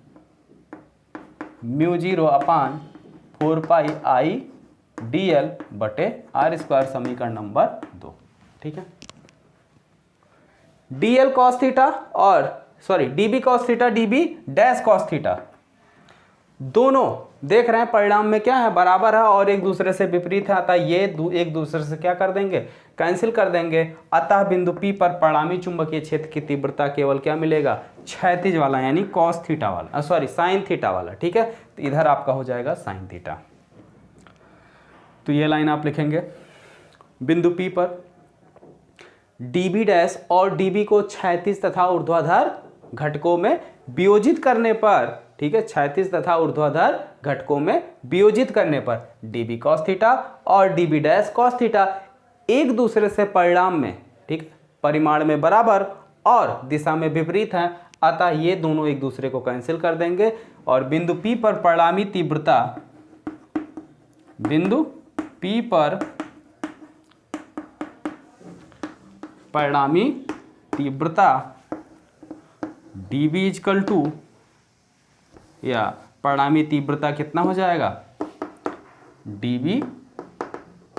mu 0/4 pi I dl बटे r स्क्वायर, समीकरण नंबर 2, ठीक है। dl cos थीटा और dB cos theta, dB dash cos theta, दोनों देख रहे हैं परिणाम में क्या है, बराबर है और एक दूसरे से विपरीत है, अतः ये एक दूसरे से क्या कर देंगे, कैंसिल कर देंगे। अतः बिंदु P पर परिणामी चुंबकीय क्षेत्र की तीव्रता केवल क्या मिलेगा, क्षैतिज वाला, यानी cos थीटा वाला, sin थीटा वाला, ठीक है। तो इधर आपका हो जाएगा sin थीटा। तो ये लाइन आप लिखेंगे, बिंदु P पर dB डैश और dB को क्षैतिज तथा ऊर्ध्वाधर घटकों में वियोजित करने पर, ठीक है, क्षैतिज तथा ऊर्ध्वाधर घटकों में वियोजित करने पर dB cos थीटा और dB डैश cos थीटा एक दूसरे से परिणाम में, ठीक, परिमाण में बराबर और दिशा में विपरीत हैं, अतः ये दोनों एक दूसरे को कैंसिल कर देंगे और बिंदु P पर परिणामी तीव्रता, बिंदु P पर परिणामी तीव्रता dB इक्वल टू, या परिणामी तीव्रता कितना हो जाएगा, dB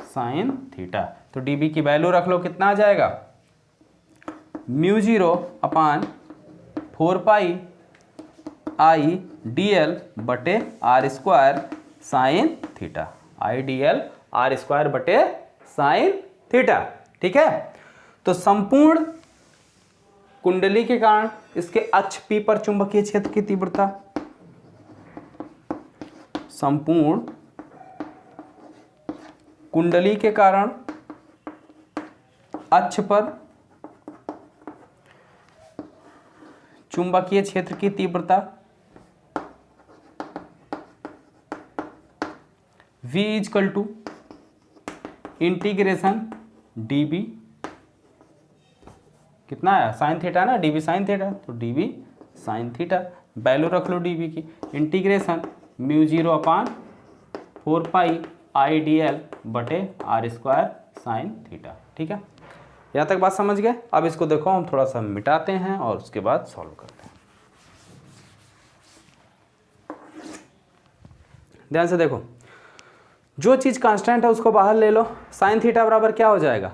sin थीटा। तो dB की वैल्यू रख लो, कितना आ जाएगा, म्यू 0/4 पाई I dl बटे r square sine theta, I dl r square बटे साइन थीटा, ठीक है। तो संपूर्ण कुंडली के कारण इसके अक्ष P पर चुंबकीय क्षेत्र की तीव्रता, संपूर्ण कुंडली के कारण अक्ष पर चुंबकीय क्षेत्र की तीव्रता V equal to integration dB, कितना आया, साइन थीटा ना, dB साइन थीटा, तो dB साइन थीटा, वैल्यू रख लो dB की, integration mu 0/4 pi I dl बटे r स्क्वायर साइन थीटा, ठीक है। यहाँ तक बात समझ गए। अब इसको देखो हम थोड़ा सा मिटाते हैं और उसके बाद सॉल्व करते हैं। ध्यान से देखो, जो चीज़ कांस्टेंट है उसको बाहर ले लो, साइन थीटा बराबर क्या हो जाएगा,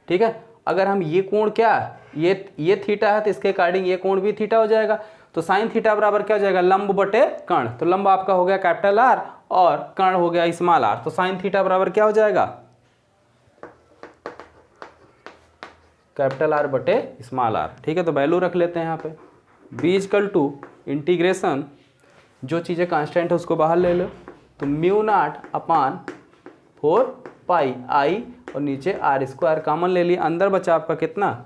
ठीक है। अगर हम ये कोण क्या है, ये थीटा है तो इसके अकॉर्डिंग ये कोण भी थीटा हो जाएगा, तो साइन थीटा बराबर क्या हो जाएगा, लंब बटे कर्ण, तो लंब आपका हो गया कैपिटल R और कर्ण हो गया स्मॉल r, तो साइन थीटा बराबर क्या हो जाएगा, कैपिटल R बटे स्मॉल r, ठीक है। तो वैल्यू रख लेते हैं यहाँ पे, b इक्वल टू इंटीग्रेशन, जो चीज़ें कांस्टेंट है उसको बाहर ले लो, तो म्यू 0/4 पाई I और नीचे r स्क्वायर कॉमन ले लिया, अंदर बचा आपका कितना,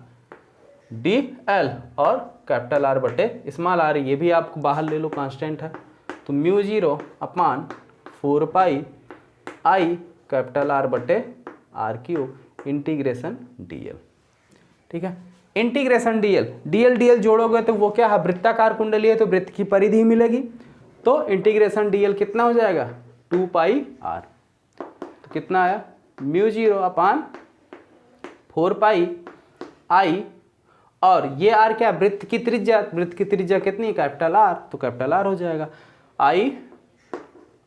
dl और कैपिटल R बटे स्मॉल r, ये भी आप बाहर ले लो, कांस्टेंट है, तो mu 0/4 pi I capital R बटे r³ इंटीग्रेशन dl, ठीक है। इंटीग्रेशन dl जोड़ोगे तो वो क्या है, वृत्ताकार कुंडली है तो वृत्त की परिधि मिलेगी, तो इंटीग्रेशन dl कितना हो जाएगा, 2 पाई r, तो कितना आया, म्यू 0/4 पाई I, और ये r क्या, वृत्त की त्रिज्या, वृत्त की त्रिज्या कितनी, कैपिटल R, तो कैपिटल R हो जाएगा, I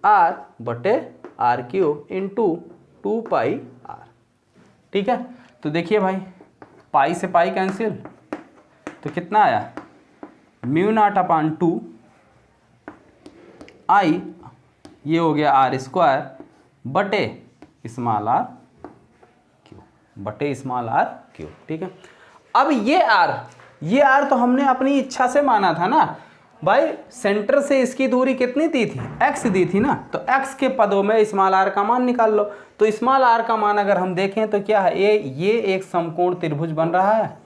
r बटे r³ इंटू 2 पाई r, ठीक है। तो देखिए भाई, पाई से पाई कैंसिल, तो कितना आया, म्यू नॉट अपान 2 आई, ये हो गया आर स्क्वायर बटे स्मॉल आर क्यूब, बटे स्मॉल आर क्यूब। ठीक है। अब ये आर तो हमने अपनी इच्छा से माना था ना भाई, सेंटर से इसकी दूरी कितनी दी थी, x दी थी ना, तो x के पदों में स्मॉल r का मान निकाल लो। तो स्मॉल r का मान अगर हम देखें तो क्या है, ये एक समकोण त्रिभुज बन रहा है,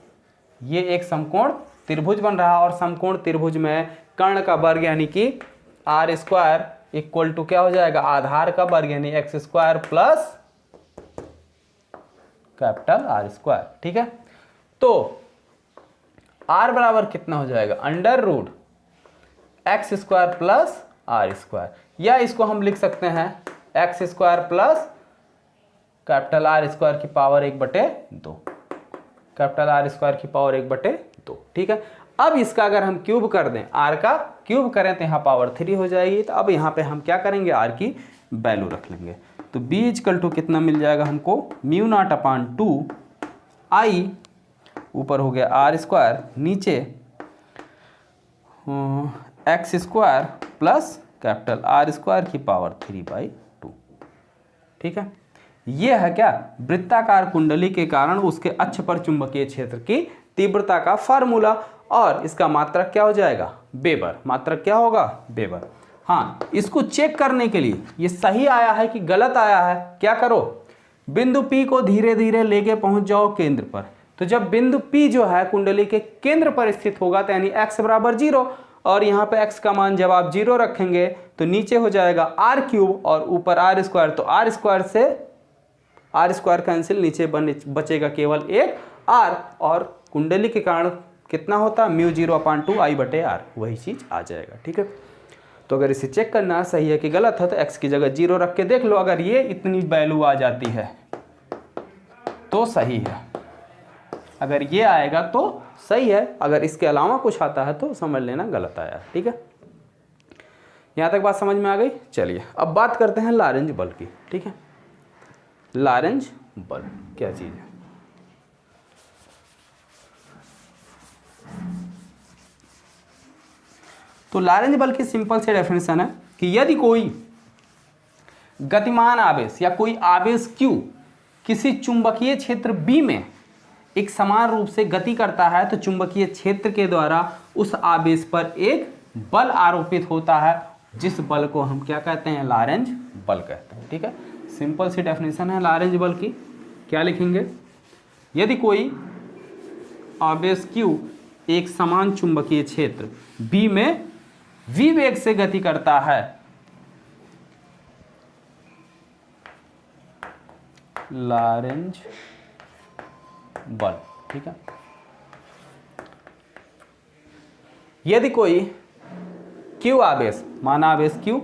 ये एक समकोण त्रिभुज बन रहा है, और समकोण त्रिभुज में कर्ण का वर्ग यानी कि आर स्क्वायर इक्वल टू क्या हो जाएगा, आधार का वर्ग यानी X square plus capital R square. ठीक है। तो r बराबर कितना हो जाएगा, under root X square plus R square, या इसको हम लिख सकते हैं X square plus capital R square की पावर 1/2, कैपिटल आर स्क्वायर की पावर 1/2। ठीक है। अब इसका अगर हम क्यूब कर दें, आर का क्यूब करें तो यहाँ पावर 3 हो जाएगी। तो अब यहाँ पे हम क्या करेंगे, आर की वैल्यू रख लेंगे। तो b इक्वल टू कितना मिल जाएगा हमको, म्यू नॉट अपान 2 आई, ऊपर हो गया आर स्क्वायर, नीचे x square plus capital R square की पावर 3/2। ठीक है। यह है क्या, वृत्ताकार कुंडली के कारण उसके अक्ष पर चुंबकीय क्षेत्र की तीव्रता का फार्मूला, और इसका मात्रक क्या हो जाएगा, वेबर। मात्रक क्या होगा, वेबर। हाँ, इसको चेक करने के लिए ये सही आया है कि गलत आया है, क्या करो, बिंदु P को धीरे धीरे लेके पहुंच जाओ केंद्र पर। तो जब बिंदु P जो है कुंडली के केंद्र पर स्थित होगा तो यानी x बराबर 0, और यहाँ पे x का मान जब आप 0 रखेंगे तो नीचे हो जाएगा आर क्यूब और ऊपर आर स्क्वायर। तो आर स्क्वायर से आर स्क्वायर कैंसिल, नीचे बचेगा केवल एक आर, और कुंडली के कारण कितना होता, म्यू 0/2 I/r, वही चीज आ जाएगा। ठीक है। तो अगर इसे चेक करना सही है कि गलत है तो x की जगह 0 रख के देख लो, अगर ये इतनी वैल्यू आ जाती है तो सही है, अगर ये आएगा तो सही है, अगर इसके अलावा कुछ आता है तो समझ लेना गलत आया। ठीक है। यहां तक बात समझ में आ गई। चलिए अब बात करते हैं लॉरेंज बल की। ठीक है। लॉरेंज बल क्या चीज है, तो लॉरेंज बल की सिंपल से डेफिनेशन है कि यदि कोई गतिमान आवेश या कोई आवेश Q किसी चुंबकीय क्षेत्र B में एक समान रूप से गति करता है तो चुंबकीय क्षेत्र के द्वारा उस आवेश पर एक बल आरोपित होता है, जिस बल को हम क्या कहते हैं, लॉरेंज बल कहते हैं। ठीक है। सिंपल सी डेफिनेशन है लॉरेंज बल की। क्या लिखेंगे, यदि कोई आवेश Q एक समान चुंबकीय क्षेत्र B में v वेग से गति करता है, लॉरेंज बल। ठीक है। यदि कोई Q आवेश, माना आवेश Q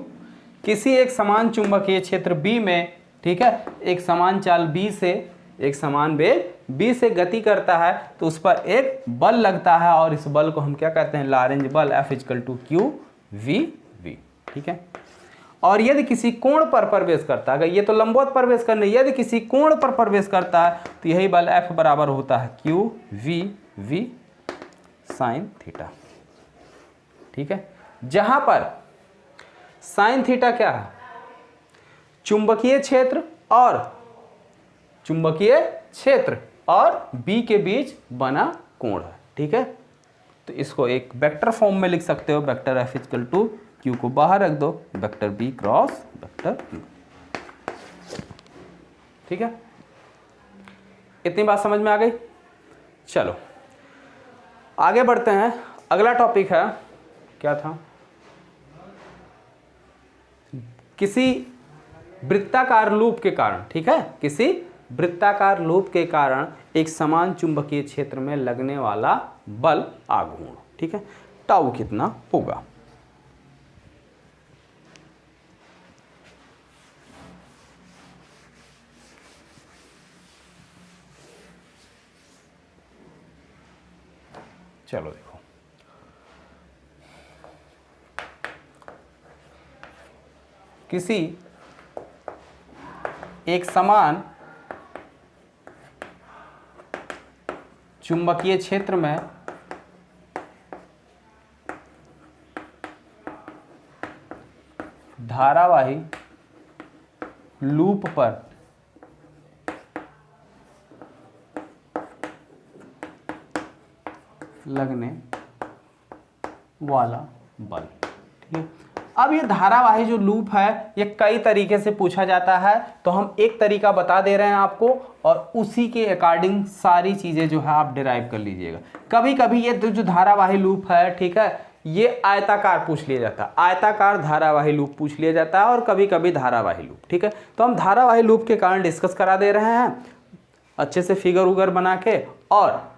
किसी एक समान चुंबकीय क्षेत्र B में, ठीक है, एक समान चाल B से, एक समान वेग B से गति करता है तो उस पर एक बल लगता है, और इस बल को हम क्या कहते हैं, लॉरेंज बल, F = Q v v। ठीक है। और यदि किसी कोण पर प्रवेश करता है, ये तो लंबवत प्रवेश करने, यदि किसी कोण पर प्रवेश करता है तो यही बल F बराबर होता है Q v v sin theta. ठीक है। जहां पर sin थीटा क्या है, चुंबकीय क्षेत्र और B के बीच बना कोण है। ठीक है। तो इसको एक वेक्टर फॉर्म में लिख सकते हो, वेक्टर F = Q को बाहर रख दो, vector B cross vector Q। ठीक है। इतनी बात समझ में आ गई। चलो आगे बढ़ते हैं। अगला टॉपिक है, क्या था, किसी वृत्ताकार लूप के कारण, ठीक है, किसी वृत्ताकार लूप के कारण एक समान चुंबकीय क्षेत्र में लगने वाला बल आघूर्ण। ठीक है। टाउ कितना होगा, चलो देखो, किसी एक समान चुंबकीय क्षेत्र में धारावाही लूप पर लगने वाला बल। ठीक है, अब ये धारावाही जो लूप है ये कई तरीके से पूछा जाता है, तो हम एक तरीका बता दे रहे हैं आपको और उसी के अकॉर्डिंग सारी चीजें जो है आप डिराइव कर लीजिएगा। कभी कभी ये जो धारावाही लूप है, ठीक है, ये आयताकार पूछ लिया जाता है, आयताकार धारावाही लूप पूछ लिया जाता है और कभी कभी धारावाही लूप। ठीक है, तो हम धारावाही लूप के कारण डिस्कस करा दे रहे हैं अच्छे से फिगर उगर बना के, और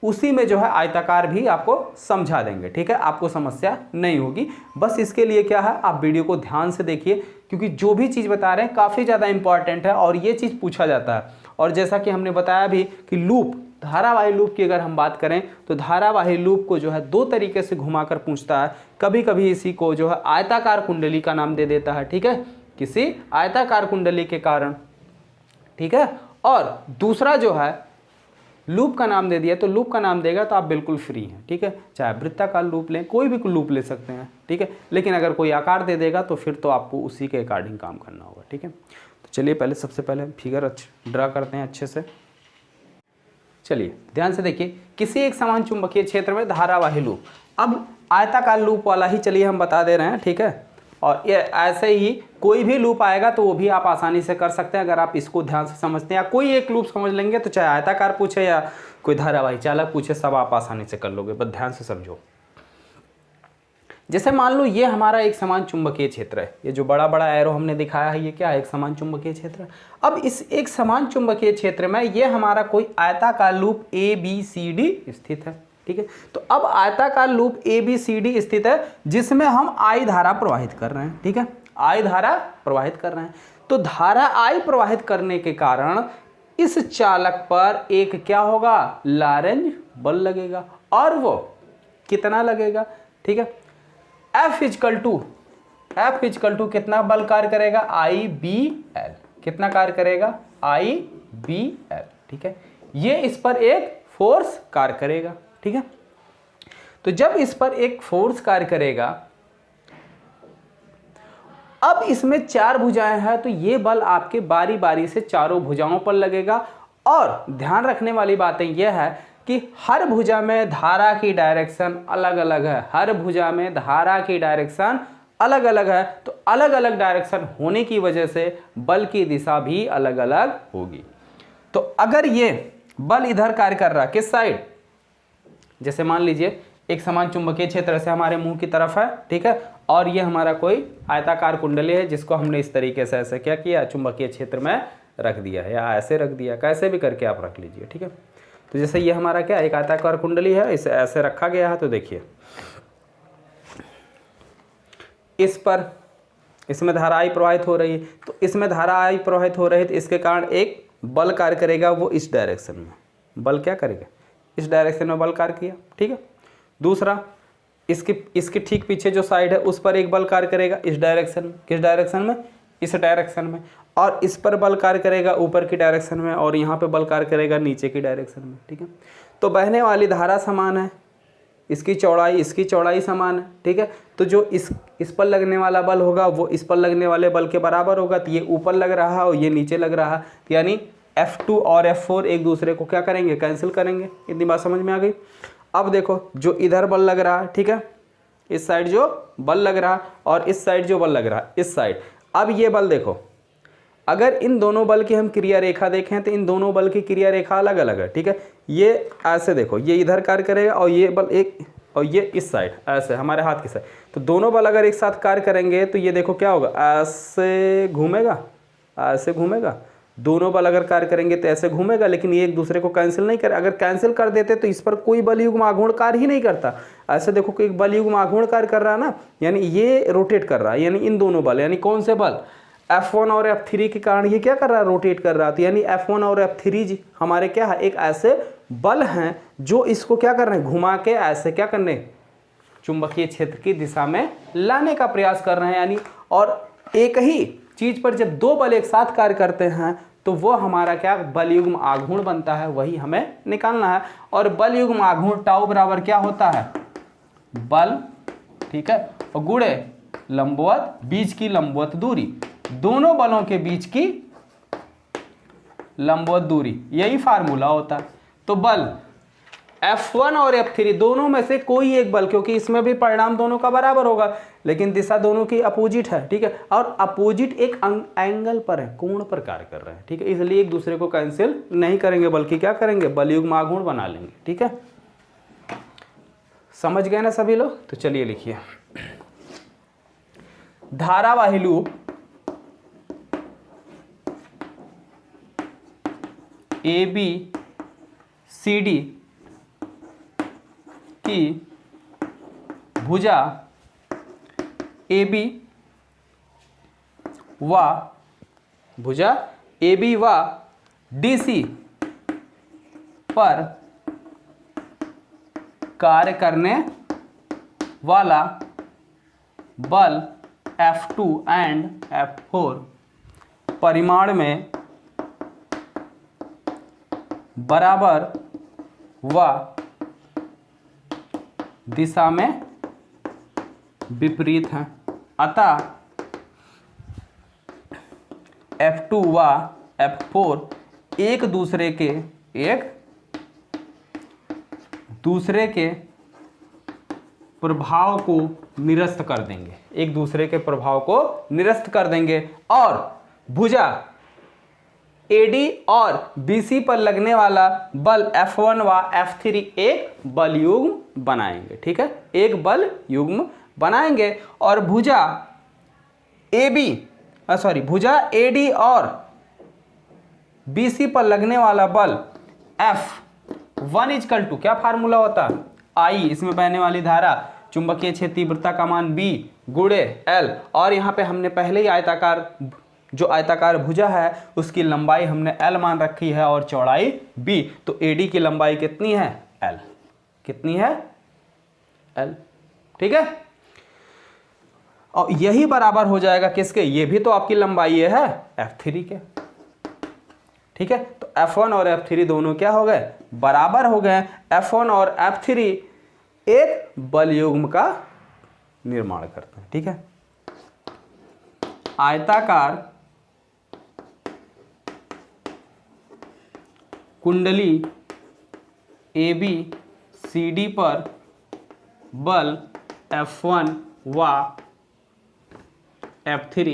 उसी में जो है आयताकार भी आपको समझा देंगे। ठीक है, आपको समस्या नहीं होगी। बस इसके लिए क्या है, आप वीडियो को ध्यान से देखिए, क्योंकि जो भी चीज़ बता रहे हैं काफ़ी ज़्यादा इंपॉर्टेंट है और ये चीज़ पूछा जाता है। और जैसा कि हमने बताया भी कि लूप, धारावाही लूप की अगर हम बात करें तो धारावाही लूप को जो है दो तरीके से घुमाकर पूछता है। कभी कभी इसी को जो है आयताकार कुंडली का नाम दे देता है। ठीक है, किसी आयताकार कुंडली के कारण। ठीक है, और दूसरा जो है लूप का नाम दे दिया, तो लूप का नाम देगा तो आप बिल्कुल फ्री हैं। ठीक है, चाहे वृत्ताकार लूप लें, कोई भी लूप ले सकते हैं। ठीक है, लेकिन अगर कोई आकार दे देगा तो फिर तो आपको उसी के अकॉर्डिंग काम करना होगा। ठीक है, तो चलिए पहले सबसे पहले फिगर ड्रा करते हैं अच्छे से। चलिए ध्यान से देखिए, किसी एक समान चुंबकीय क्षेत्र में धारावाही लूप, अब आयताकार लूप वाला ही चलिए हम बता दे रहे हैं। ठीक है, और ये ऐसे ही कोई भी लूप आएगा तो वो भी आप आसानी से कर सकते हैं अगर आप इसको ध्यान से समझते हैं, या कोई एक लूप समझ लेंगे तो चाहे आयताकार पूछे या कोई धारावाही चालक पूछे, सब आप आसानी से कर लोगे। बस ध्यान से समझो। जैसे मान लो ये हमारा एक समान चुंबकीय क्षेत्र है, ये जो बड़ा बड़ा एरो हमने दिखाया है ये क्या है, एक समान चुंबकीय क्षेत्र है। अब इस एक समान चुंबकीय क्षेत्र में ये हमारा कोई आयताकार लूप ABCD स्थित है। ठीक है, तो अब आयताकार लूप ABCD स्थित है जिसमें हम I धारा प्रवाहित कर रहे हैं। ठीक है, I धारा प्रवाहित कर रहे हैं, तो धारा I प्रवाहित करने के कारण इस चालक पर एक क्या होगा, लॉरेंज बल लगेगा, और वो कितना लगेगा। ठीक है, F इजकल टू कितना बल कार्य करेगा, IBL, कितना कार्य करेगा, IBL। ठीक है, ये इस पर एक फोर्स कार्य करेगा। ठीक है, तो जब इस पर एक फोर्स कार्य करेगा, अब इसमें चार भुजाएं हैं, तो ये बल आपके बारी बारी से चारों भुजाओं पर लगेगा। और ध्यान रखने वाली बातें यह है कि हर भुजा में धारा की डायरेक्शन अलग अलग है, हर भुजा में धारा की डायरेक्शन अलग अलग है, तो अलग अलग डायरेक्शन होने की वजह से बल की दिशा भी अलग अलग होगी। तो अगर ये बल इधर कार्य कर रहा है, किस साइड, जैसे मान लीजिए एक समान चुंबकीय क्षेत्र से हमारे मुंह की तरफ है। ठीक है, और ये हमारा कोई आयताकार कुंडली है जिसको हमने इस तरीके से ऐसे क्या किया, चुंबकीय क्षेत्र में रख दिया है, या ऐसे रख दिया, कैसे भी करके आप रख लीजिए। ठीक है, तो जैसे ये हमारा क्या एक आयताकार कुंडली है, इसे ऐसे रखा गया है, तो देखिए इस पर, इसमें धारा I प्रवाहित हो रही है, तो इसमें धारा I प्रवाहित हो रही है, तो इसके कारण एक बल कार्य करेगा, वो इस डायरेक्शन में बल क्या करेगा, इस डायरेक्शन में बल कार्य किया। ठीक है, दूसरा इसके ठीक पीछे जो साइड है उस पर एक बल कार्य करेगा, इस डायरेक्शन में, किस डायरेक्शन में, इस डायरेक्शन में, और इस पर बल कार्य करेगा ऊपर की डायरेक्शन में, और यहाँ पे बल कार्य करेगा नीचे की डायरेक्शन में। ठीक है, तो बहने वाली धारा समान है, इसकी चौड़ाई समान है। ठीक है, तो जो इस पर लगने वाला बल होगा वो इस पर लगने वाले बल के बराबर होगा, तो ये ऊपर लग रहा है और ये नीचे लग रहा है, यानी F2 और F4 एक दूसरे को क्या करेंगे, कैंसिल करेंगे। इतनी बात समझ में आ गई। अब देखो जो इधर बल लग रहा है, ठीक है, इस साइड जो बल लग रहा है और इस साइड जो बल लग रहा है, इस साइड, अब ये बल देखो, अगर इन दोनों बल की हम क्रिया रेखा देखें तो इन दोनों बल की क्रिया रेखा अलग अलग है। ठीक है, ये ऐसे देखो, ये इधर कार्य करेगा और ये बल एक, और ये इस साइड ऐसे हमारे हाथ की साइड, तो दोनों बल अगर एक साथ कार्य करेंगे तो ये देखो क्या होगा, ऐसे घूमेगा, ऐसे घूमेगा, दोनों बल अगर कार्य करेंगे तो ऐसे घूमेगा, लेकिन ये एक दूसरे को कैंसिल नहीं करे। अगर कैंसिल कर देते तो इस पर कोई बलयुग्म आघूर्ण कार्य ही नहीं करता। ऐसे देखो कि एक बलयुग्म आघूर्ण कार्य कर रहा है ना, यानी ये रोटेट कर रहा है, यानी इन दोनों बल, यानी कौन से बल, F1 और F3 के कारण ये क्या कर रहा है, रोटेट कर रहा है। तो यानी F1 और F3 हमारे क्या है, एक ऐसे बल हैं जो इसको क्या कर रहे हैं, घुमा के ऐसे क्या करने, चुंबकीय क्षेत्र की दिशा में लाने का प्रयास कर रहे हैं। यानी और एक ही चीज पर जब दो बल एक साथ कार्य करते हैं तो वो हमारा क्या बल युग्म आघूर्ण बनता है, वही हमें निकालना है। और बल युग्म आघूर्ण टाउ बराबर क्या होता है, बल, ठीक है, और गुणे लंबवत बीच की लंबवत दूरी, दोनों बलों के बीच की लंबवत दूरी, यही फार्मूला होता है। तो बल F1 और F3 दोनों में से कोई एक बल, क्योंकि इसमें भी परिणाम दोनों का बराबर होगा लेकिन दिशा दोनों की अपोजिट है, ठीक है, और अपोजिट एक एंगल पर है, कोण पर कार्य कर रहे हैं, ठीक है, इसलिए एक दूसरे को कैंसिल नहीं करेंगे बल्कि क्या करेंगे, बल युग्म आघूर्ण बना लेंगे, ठीक है। समझ गए ना सभी लोग। तो चलिए लिखिए, धारावाही लूप ABCD की भुजा AB व DC पर कार्य करने वाला बल F2 एंड F4 परिमाण में बराबर व दिशा में विपरीत है। अतः F2 व F4 एक दूसरे के प्रभाव को निरस्त कर देंगे, एक दूसरे के प्रभाव को निरस्त कर देंगे और भुजा AD और BC पर लगने वाला बल F1 व F3 एक बल युग्म बनाएंगे, ठीक है, एक बल युग्म बनाएंगे। और भुजा AD और BC पर लगने वाला बल F1 इक्वल टू क्या फार्मूला होता है, I, इसमें बहने वाली धारा, चुंबकीय क्षेत्र तीव्रता का मान B गुणे L, और यहाँ पे हमने पहले ही आयताकार भुजा है उसकी लंबाई हमने L मान रखी है और चौड़ाई B, तो AD की लंबाई कितनी है, L, कितनी है, L, ठीक है। और यही बराबर हो जाएगा किसके, ये भी तो आपकी लंबाई है F3 के, ठीक है। तो F1 और F3 दोनों क्या हो गए, बराबर हो गए। F1 और F3 एक बल युग्म का निर्माण करते हैं, ठीक है। आयताकार कुंडली ABCD पर बल F1 व F3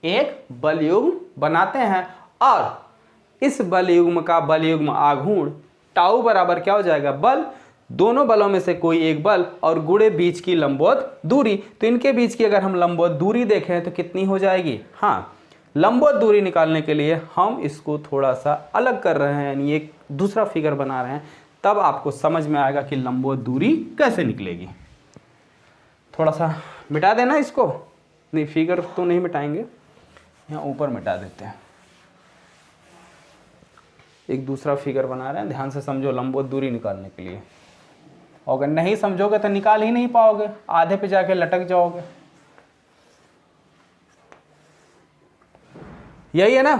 एक बल युग्म बनाते हैं और इस बल युग्म का बल युग्म आघूर्ण टाउ बराबर क्या हो जाएगा, बल, दोनों बलों में से कोई एक बल और गुणे बीच की लंबवत दूरी। तो इनके बीच की अगर हम लंबवत दूरी देखें तो कितनी हो जाएगी, हाँ, लंबवत दूरी निकालने के लिए हम इसको थोड़ा सा अलग कर रहे हैं, यानी एक दूसरा फिगर बना रहे हैं, तब आपको समझ में आएगा कि लंबवत दूरी कैसे निकलेगी। थोड़ा सा मिटा देना इसको, नहीं फिगर तो नहीं मिटाएंगे, यहाँ ऊपर मिटा देते हैं, एक दूसरा फिगर बना रहे हैं, ध्यान से समझो लंबवत दूरी निकालने के लिए। अगर नहीं समझोगे तो निकाल ही नहीं पाओगे, आधे पे जाके लटक जाओगे। यही है ना,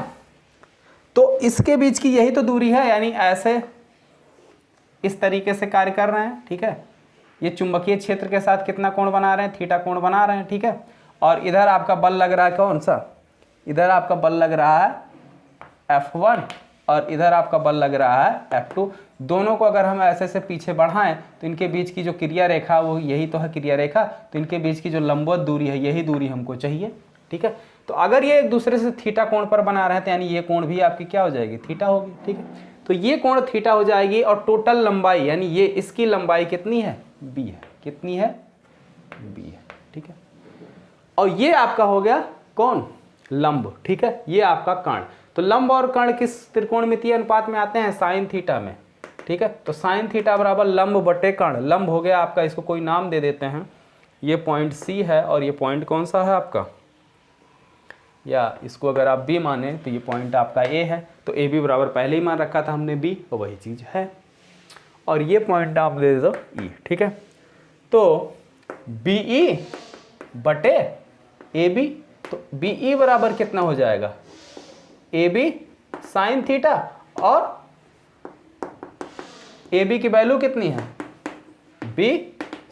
तो इसके बीच की यही तो दूरी है, यानी ऐसे इस तरीके से कार्य कर रहे हैं, ठीक है। ये चुंबकीय क्षेत्र के साथ कितना कोण बना रहे हैं, थीटा कोण बना रहे हैं, ठीक है। और इधर आपका बल लग रहा है कौन सा, इधर आपका बल लग रहा है F1 और इधर आपका बल लग रहा है F2। दोनों को अगर हम ऐसे से पीछे बढ़ाएं तो इनके बीच की जो क्रिया रेखा वो यही तो है क्रिया रेखा, तो इनके बीच की जो लंबवत दूरी है यही दूरी हमको चाहिए, ठीक है। तो अगर ये एक दूसरे से थीटा कोण पर बना रहे हैं तो यानी ये कोण भी आपकी क्या हो जाएगी, थीटा होगी, ठीक है। तो ये कोण थीटा हो जाएगी और टोटल लंबाई यानी ये इसकी लंबाई कितनी है, B है, कितनी है, B है, ठीक है। और ये आपका हो गया कौन, लंब, ठीक है, ये आपका कर्ण। तो लंब और कर्ण किस त्रिकोणमितीय अनुपात में आते हैं, साइन थीटा में, ठीक है। तो साइन थीटा बराबर लंब बटे कर्ण, लंब हो गया आपका, इसको कोई नाम दे देते हैं, ये पॉइंट C है और ये पॉइंट कौन सा है आपका, या इसको अगर आप B माने तो ये पॉइंट आपका A है, तो AB बराबर पहले ही मान रखा था हमने B, तो वही चीज़ है। और ये पॉइंट आप दे दो E, ठीक है। तो BE बटे AB, तो BE बराबर कितना हो जाएगा, AB साइन थीटा और ए बी की वैल्यू कितनी है, बी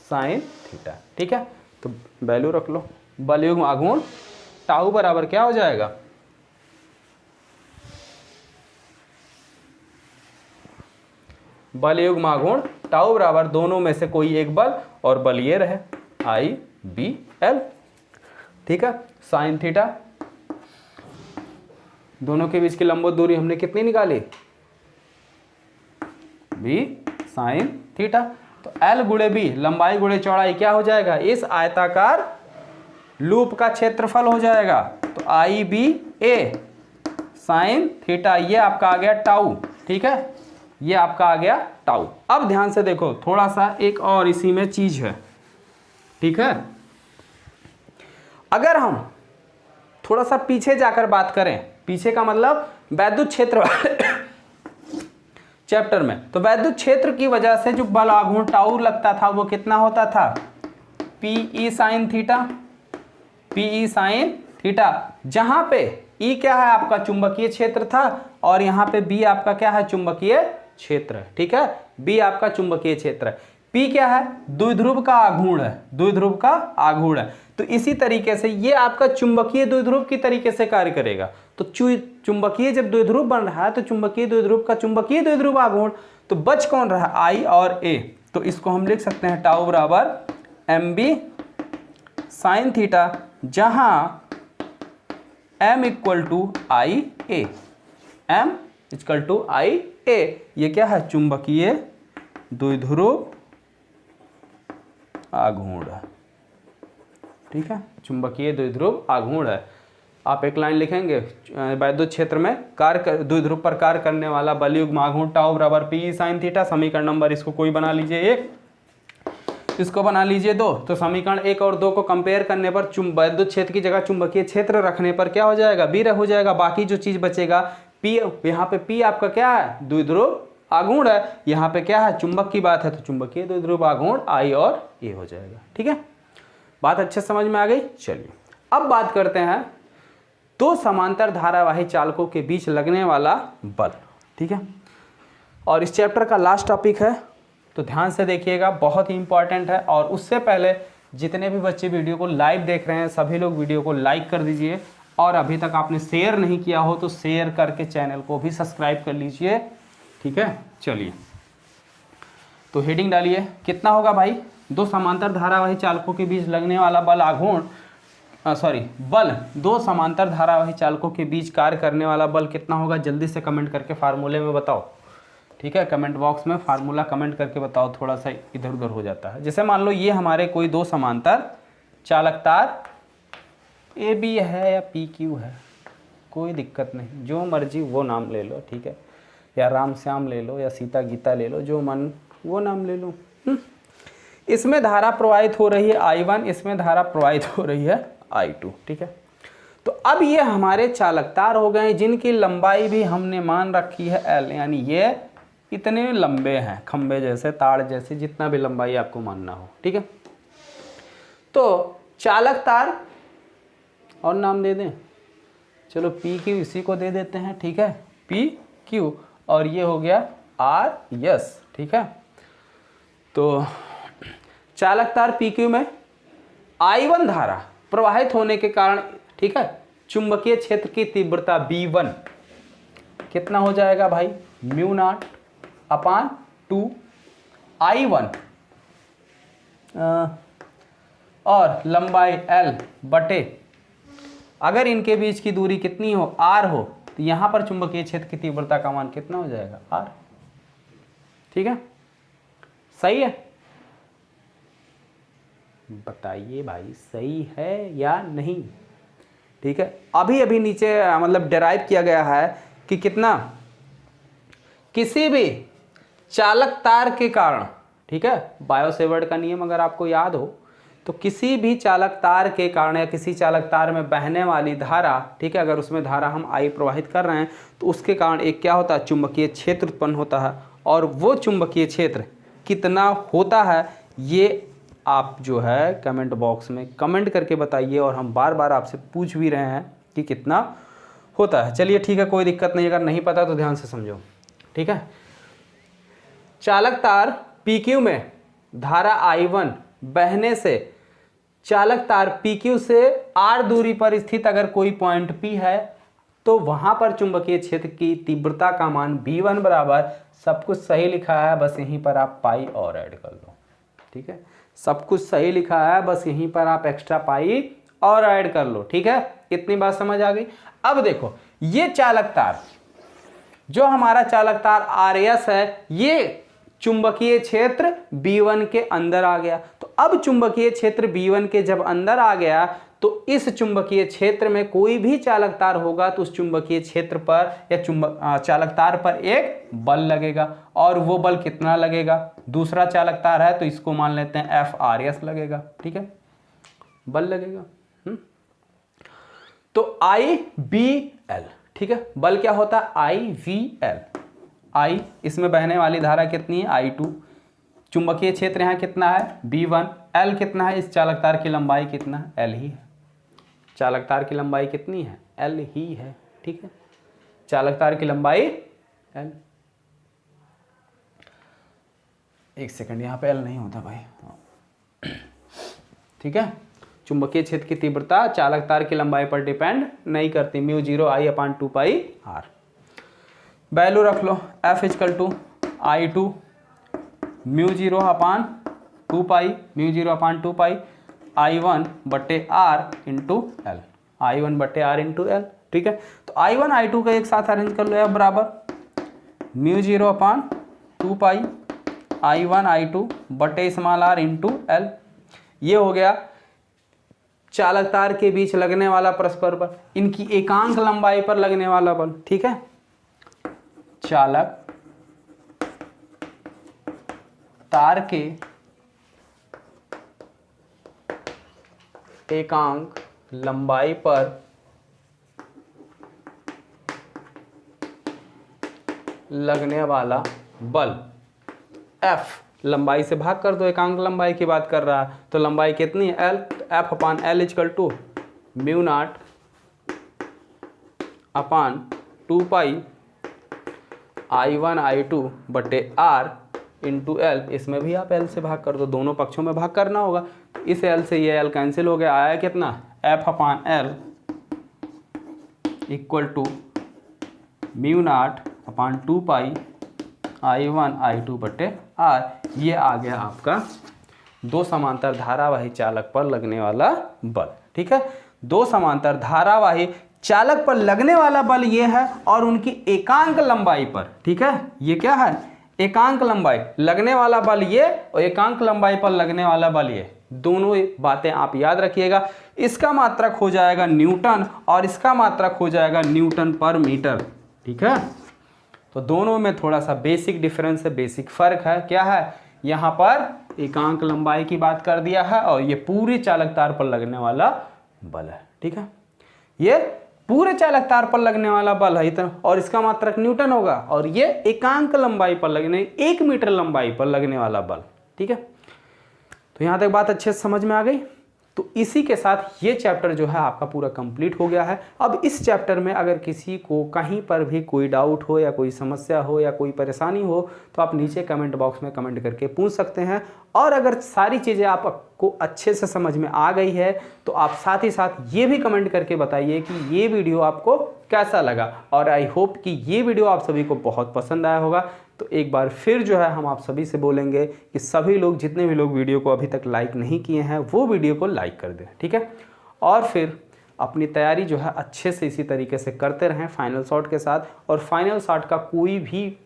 साइन थीटा। ठीक है, तो वैल्यू रख लो। बल युग्म आघूर्ण टाउ बराबर क्या हो जाएगा, बल युग्म आघूर्ण टाउ बराबर दोनों में से कोई एक बल, और बल ये रहे आई बी एल। ठीक है, साइन थीटा, दोनों के बीच की लंबवत दूरी हमने कितनी निकाली, बी साइन थीटा। तो एल गुणे बी, लंबाई गुणे चौड़ाई क्या हो जाएगा, इस आयताकार लूप का क्षेत्रफल हो जाएगा। तो आई बी ए साइन थीटा, ये आपका आ गया टाउ। ठीक है, ये आपका आ गया टाउ। अब ध्यान से देखो, थोड़ा सा एक और इसी में चीज है। ठीक है, अगर हम थोड़ा सा पीछे जाकर बात करें, पीछे का मतलब वैद्युत क्षेत्र चैप्टर में, तो वैद्युत क्षेत्र की वजह से जो बल आघूर्ण टाउ लगता था वो कितना होता था, P sine theta, P sign theta, जहां पे ई क्या है आपका चुंबकीय क्षेत्र था और यहाँ पे बी आपका क्या है, चुंबकीय क्षेत्र। ठीक है, बी आपका चुंबकीय क्षेत्र है, पी क्या है, द्विध्रुव का आघूर्ण है, द्विध्रुव का आघूर्ण है। तो इसी तरीके से ये आपका चुंबकीय द्विध्रुव की तरीके से कार्य करेगा। तो चुंबकीय जब द्विध्रुव बन रहा है तो चुंबकीय द्विध्रुव का चुंबकीय द्विध्रुव आघूर्ण, तो बच कौन रहा, आई और ए। तो इसको हम लिख सकते हैं टाउ बराबर एम बी साइन थीटा, जहां m equal to I A, m equal to I A, ये क्या है, चुंबकीय द्विध्रुव आघूर्ण। ठीक है, चुंबकीय द्विध्रुव आघूर्ण है। आप एक लाइन लिखेंगे, वैद्युत क्षेत्र में द्विध्रुव पर कार्य करने वाला बल युग्म आघूर्ण टाउ बराबर पी साइन थीटा। समीकरण नंबर इसको कोई बना लीजिए एक, इसको बना लीजिए दो। तो समीकरण एक और दो को कंपेयर करने पर वैद्युत क्षेत्र की जगह चुंबकीय क्षेत्र रखने पर क्या हो जाएगा, बी हो जाएगा। बाकी जो चीज बचेगा पी, यहाँ पे पी आपका क्या है, द्विध्रुव आघूर्ण है, यहाँ पे क्या है, चुंबक की बात है, तो चुंबकीय द्विध्रुव आघूर्ण आई और ए हो जाएगा। ठीक है, बात अच्छे समझ में आ गई। चलिए अब बात करते हैं दो समांतर धारावाही चालकों के बीच लगने वाला बल। ठीक है, और इस चैप्टर का लास्ट टॉपिक है, तो ध्यान से देखिएगा, बहुत ही इंपॉर्टेंट है। और उससे पहले जितने भी बच्चे वीडियो को लाइव देख रहे हैं सभी लोग वीडियो को लाइक कर दीजिए, और अभी तक आपने शेयर नहीं किया हो तो शेयर करके चैनल को भी सब्सक्राइब कर लीजिए। ठीक है, चलिए तो हेडिंग डालिए, कितना होगा भाई, दो समांतर धारावाही चालकों के बीच लगने वाला बल आघूर्ण बल, दो समांतर धारावाही चालकों के बीच कार्य करने वाला बल कितना होगा, जल्दी से कमेंट करके फार्मूले में बताओ। ठीक है, कमेंट बॉक्स में फार्मूला कमेंट करके बताओ, थोड़ा सा इधर उधर हो जाता है। जैसे मान लो ये हमारे कोई दो समांतर चालक तार ए बी है या पी क्यू है, कोई दिक्कत नहीं, जो मर्जी वो नाम ले लो। ठीक है, या राम श्याम ले लो या सीता गीता ले लो, जो मन वो नाम ले लो। इसमें धारा प्रवाहित हो रही है I1, इसमें धारा प्रवाहित हो रही है I2। ठीक है, तो अब ये हमारे चालक तार हो गए जिनकी लंबाई भी हमने मान रखी है L, यानी ये इतने लंबे हैं, खंबे जैसे, तार जैसे, जितना भी लंबाई आपको मानना हो। ठीक है, तो चालक तार और नाम दे दें, चलो पी क्यू इसी को दे देते हैं। ठीक है, पी क्यू, और ये हो गया आर यस। ठीक है, तो चालक तार पी क्यू में I1 धारा प्रवाहित होने के कारण, ठीक है, चुंबकीय क्षेत्र की तीव्रता B1 कितना हो जाएगा भाई, म्यू नॉट अपान 2 I1 और लंबाई L बटे, अगर इनके बीच की दूरी कितनी हो, R हो, तो यहाँ पर चुंबकीय क्षेत्र की तीव्रता का मान कितना हो जाएगा, R। ठीक है, सही है, बताइए भाई सही है या नहीं। ठीक है, अभी अभी नीचे मतलब डेराइव किया गया है कि कितना, किसी भी चालक तार के कारण, ठीक है, बायो-सेवर्ट का नियम अगर आपको याद हो, तो किसी भी चालक तार के कारण या किसी चालक तार में बहने वाली धारा, ठीक है, अगर उसमें धारा हम I प्रवाहित कर रहे हैं तो उसके कारण एक क्या होता है, चुंबकीय क्षेत्र उत्पन्न होता है। और वो चुंबकीय क्षेत्र कितना होता है ये आप जो है कमेंट बॉक्स में कमेंट करके बताइए, और हम बार बार आपसे पूछ भी रहे हैं कि कितना होता है। चलिए ठीक है, कोई दिक्कत नहीं, अगर नहीं पता तो ध्यान से समझो, ठीक है। चालक तार PQ में धारा I1 बहने से चालक तार PQ से R दूरी पर स्थित अगर कोई पॉइंट P है तो वहां पर चुंबकीय क्षेत्र की तीव्रता का मान V1 बराबर, सब कुछ सही लिखा है, बस यहीं पर आप पाई और ऐड कर लो, ठीक है। सब कुछ सही लिखा है, बस यहीं पर आप एक्स्ट्रा पाई और ऐड कर लो, ठीक है। इतनी बात समझ आ गई। अब देखो ये चालक तार, जो हमारा चालक तार RS है, ये चुंबकीय क्षेत्र B1 के अंदर आ गया। तो अब चुंबकीय क्षेत्र B1 के जब अंदर आ गया तो इस चुंबकीय क्षेत्र में कोई भी चालक तार होगा तो उस चुंबकीय क्षेत्र पर या चालक तार पर एक बल लगेगा, और वो बल कितना लगेगा, दूसरा चालक तार है तो इसको मान लेते हैं FRS लगेगा, ठीक है, बल लगेगा। तो IVL, ठीक है, बल क्या होता है IVL। I इसमें बहने वाली धारा कितनी है I2, चुंबकीय क्षेत्र यहाँ कितना है B1, L कितना है, इस चालक तार की लंबाई कितना है, L ही है। चालक तार की लंबाई कितनी है, L ही है, ठीक है, चालक तार की लंबाई L। एक सेकंड, यहाँ पे L नहीं होता भाई, ठीक है। चुंबकीय क्षेत्र की तीव्रता चालक तार की लंबाई पर डिपेंड नहीं करती, μ0 I/2πr। वैल्यू रख लो, F = I2 μ0/2π I1/r × L, I1/r × L, ठीक है। तो I1 I2 का एक साथ अरेंज कर लो, F बराबर μ0/2π I1 I2 /r × L। ये हो गया चालक तार के बीच लगने वाला परस्पर बल, इनकी एकांक लंबाई पर लगने वाला बल, ठीक है। चालक तार के एकांक लंबाई पर लगने वाला बल, F लंबाई से भाग कर दो, एकांक लंबाई की बात कर रहा है तो लंबाई कितनी है L, तो F/L = μ0/2π I1 I2 /r × L। इसमें भी आप L से भाग कर दो, दोनों पक्षों में भाग करना होगा, तो इस L से ये L कैंसिल हो गया, आया कितना F/L = μ0/2π I1 I2 /r। ये आ गया आपका दो समांतर धारावाही चालक पर लगने वाला बल, ठीक है। दो समांतर धारावाही चालक पर लगने वाला बल ये है, और उनकी एकांक लंबाई पर, ठीक है, ये क्या है एकांक लंबाई, लगने वाला बल ये और एकांक लंबाई पर लगने वाला बल ये, दोनों बातें आप याद रखिएगा। इसका मात्रक हो जाएगा न्यूटन और इसका मात्रक हो जाएगा Nm/m, ठीक है। तो दोनों में थोड़ा सा बेसिक डिफरेंस है, बेसिक फर्क है, क्या है, यहाँ पर एकांक लंबाई की बात कर दिया है और ये पूरे चालक तार पर लगने वाला बल है, ठीक है। ये पूरे चालक तार पर लगने वाला बल है इतना, और इसका मात्रक न्यूटन होगा, और ये एकांक लंबाई पर लगने 1 मीटर लंबाई पर लगने वाला बल, ठीक है। तो यहाँ तक बात अच्छे से समझ में आ गई। तो इसी के साथ ये चैप्टर जो है आपका पूरा कंप्लीट हो गया है। अब इस चैप्टर में अगर किसी को कहीं पर भी कोई डाउट हो या कोई समस्या हो या कोई परेशानी हो तो आप नीचे कमेंट बॉक्स में कमेंट करके पूछ सकते हैं। और अगर सारी चीज़ें आपको अच्छे से समझ में आ गई है तो आप साथ ही साथ ये भी कमेंट करके बताइए कि ये वीडियो आपको कैसा लगा, और आई होप कि ये वीडियो आप सभी को बहुत पसंद आया होगा। तो एक बार फिर जो है हम आप सभी से बोलेंगे कि सभी लोग, जितने भी लोग वीडियो को अभी तक लाइक नहीं किए हैं वो वीडियो को लाइक कर दें, ठीक है। और फिर अपनी तैयारी जो है अच्छे से इसी तरीके से करते रहें फाइनल शॉट के साथ, और फाइनल शॉट का कोई भी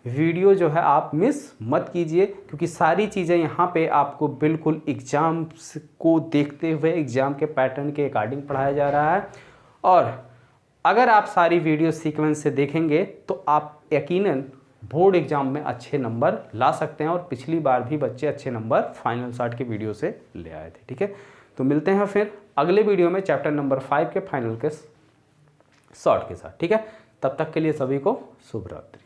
वीडियो जो है आप मिस मत कीजिए, क्योंकि सारी चीज़ें यहाँ पे आपको बिल्कुल एग्ज़ाम को देखते हुए एग्ज़ाम के पैटर्न के अकॉर्डिंग पढ़ाया जा रहा है। और अगर आप सारी वीडियो सीक्वेंस से देखेंगे तो आप यकीनन बोर्ड एग्जाम में अच्छे नंबर ला सकते हैं, और पिछली बार भी बच्चे अच्छे नंबर फाइनल शॉट के वीडियो से ले आए थे, ठीक है। तो मिलते हैं फिर अगले वीडियो में चैप्टर नंबर 5 के फाइनल के शॉट के साथ, ठीक है। तब तक के लिए सभी को शुभ रात्रि।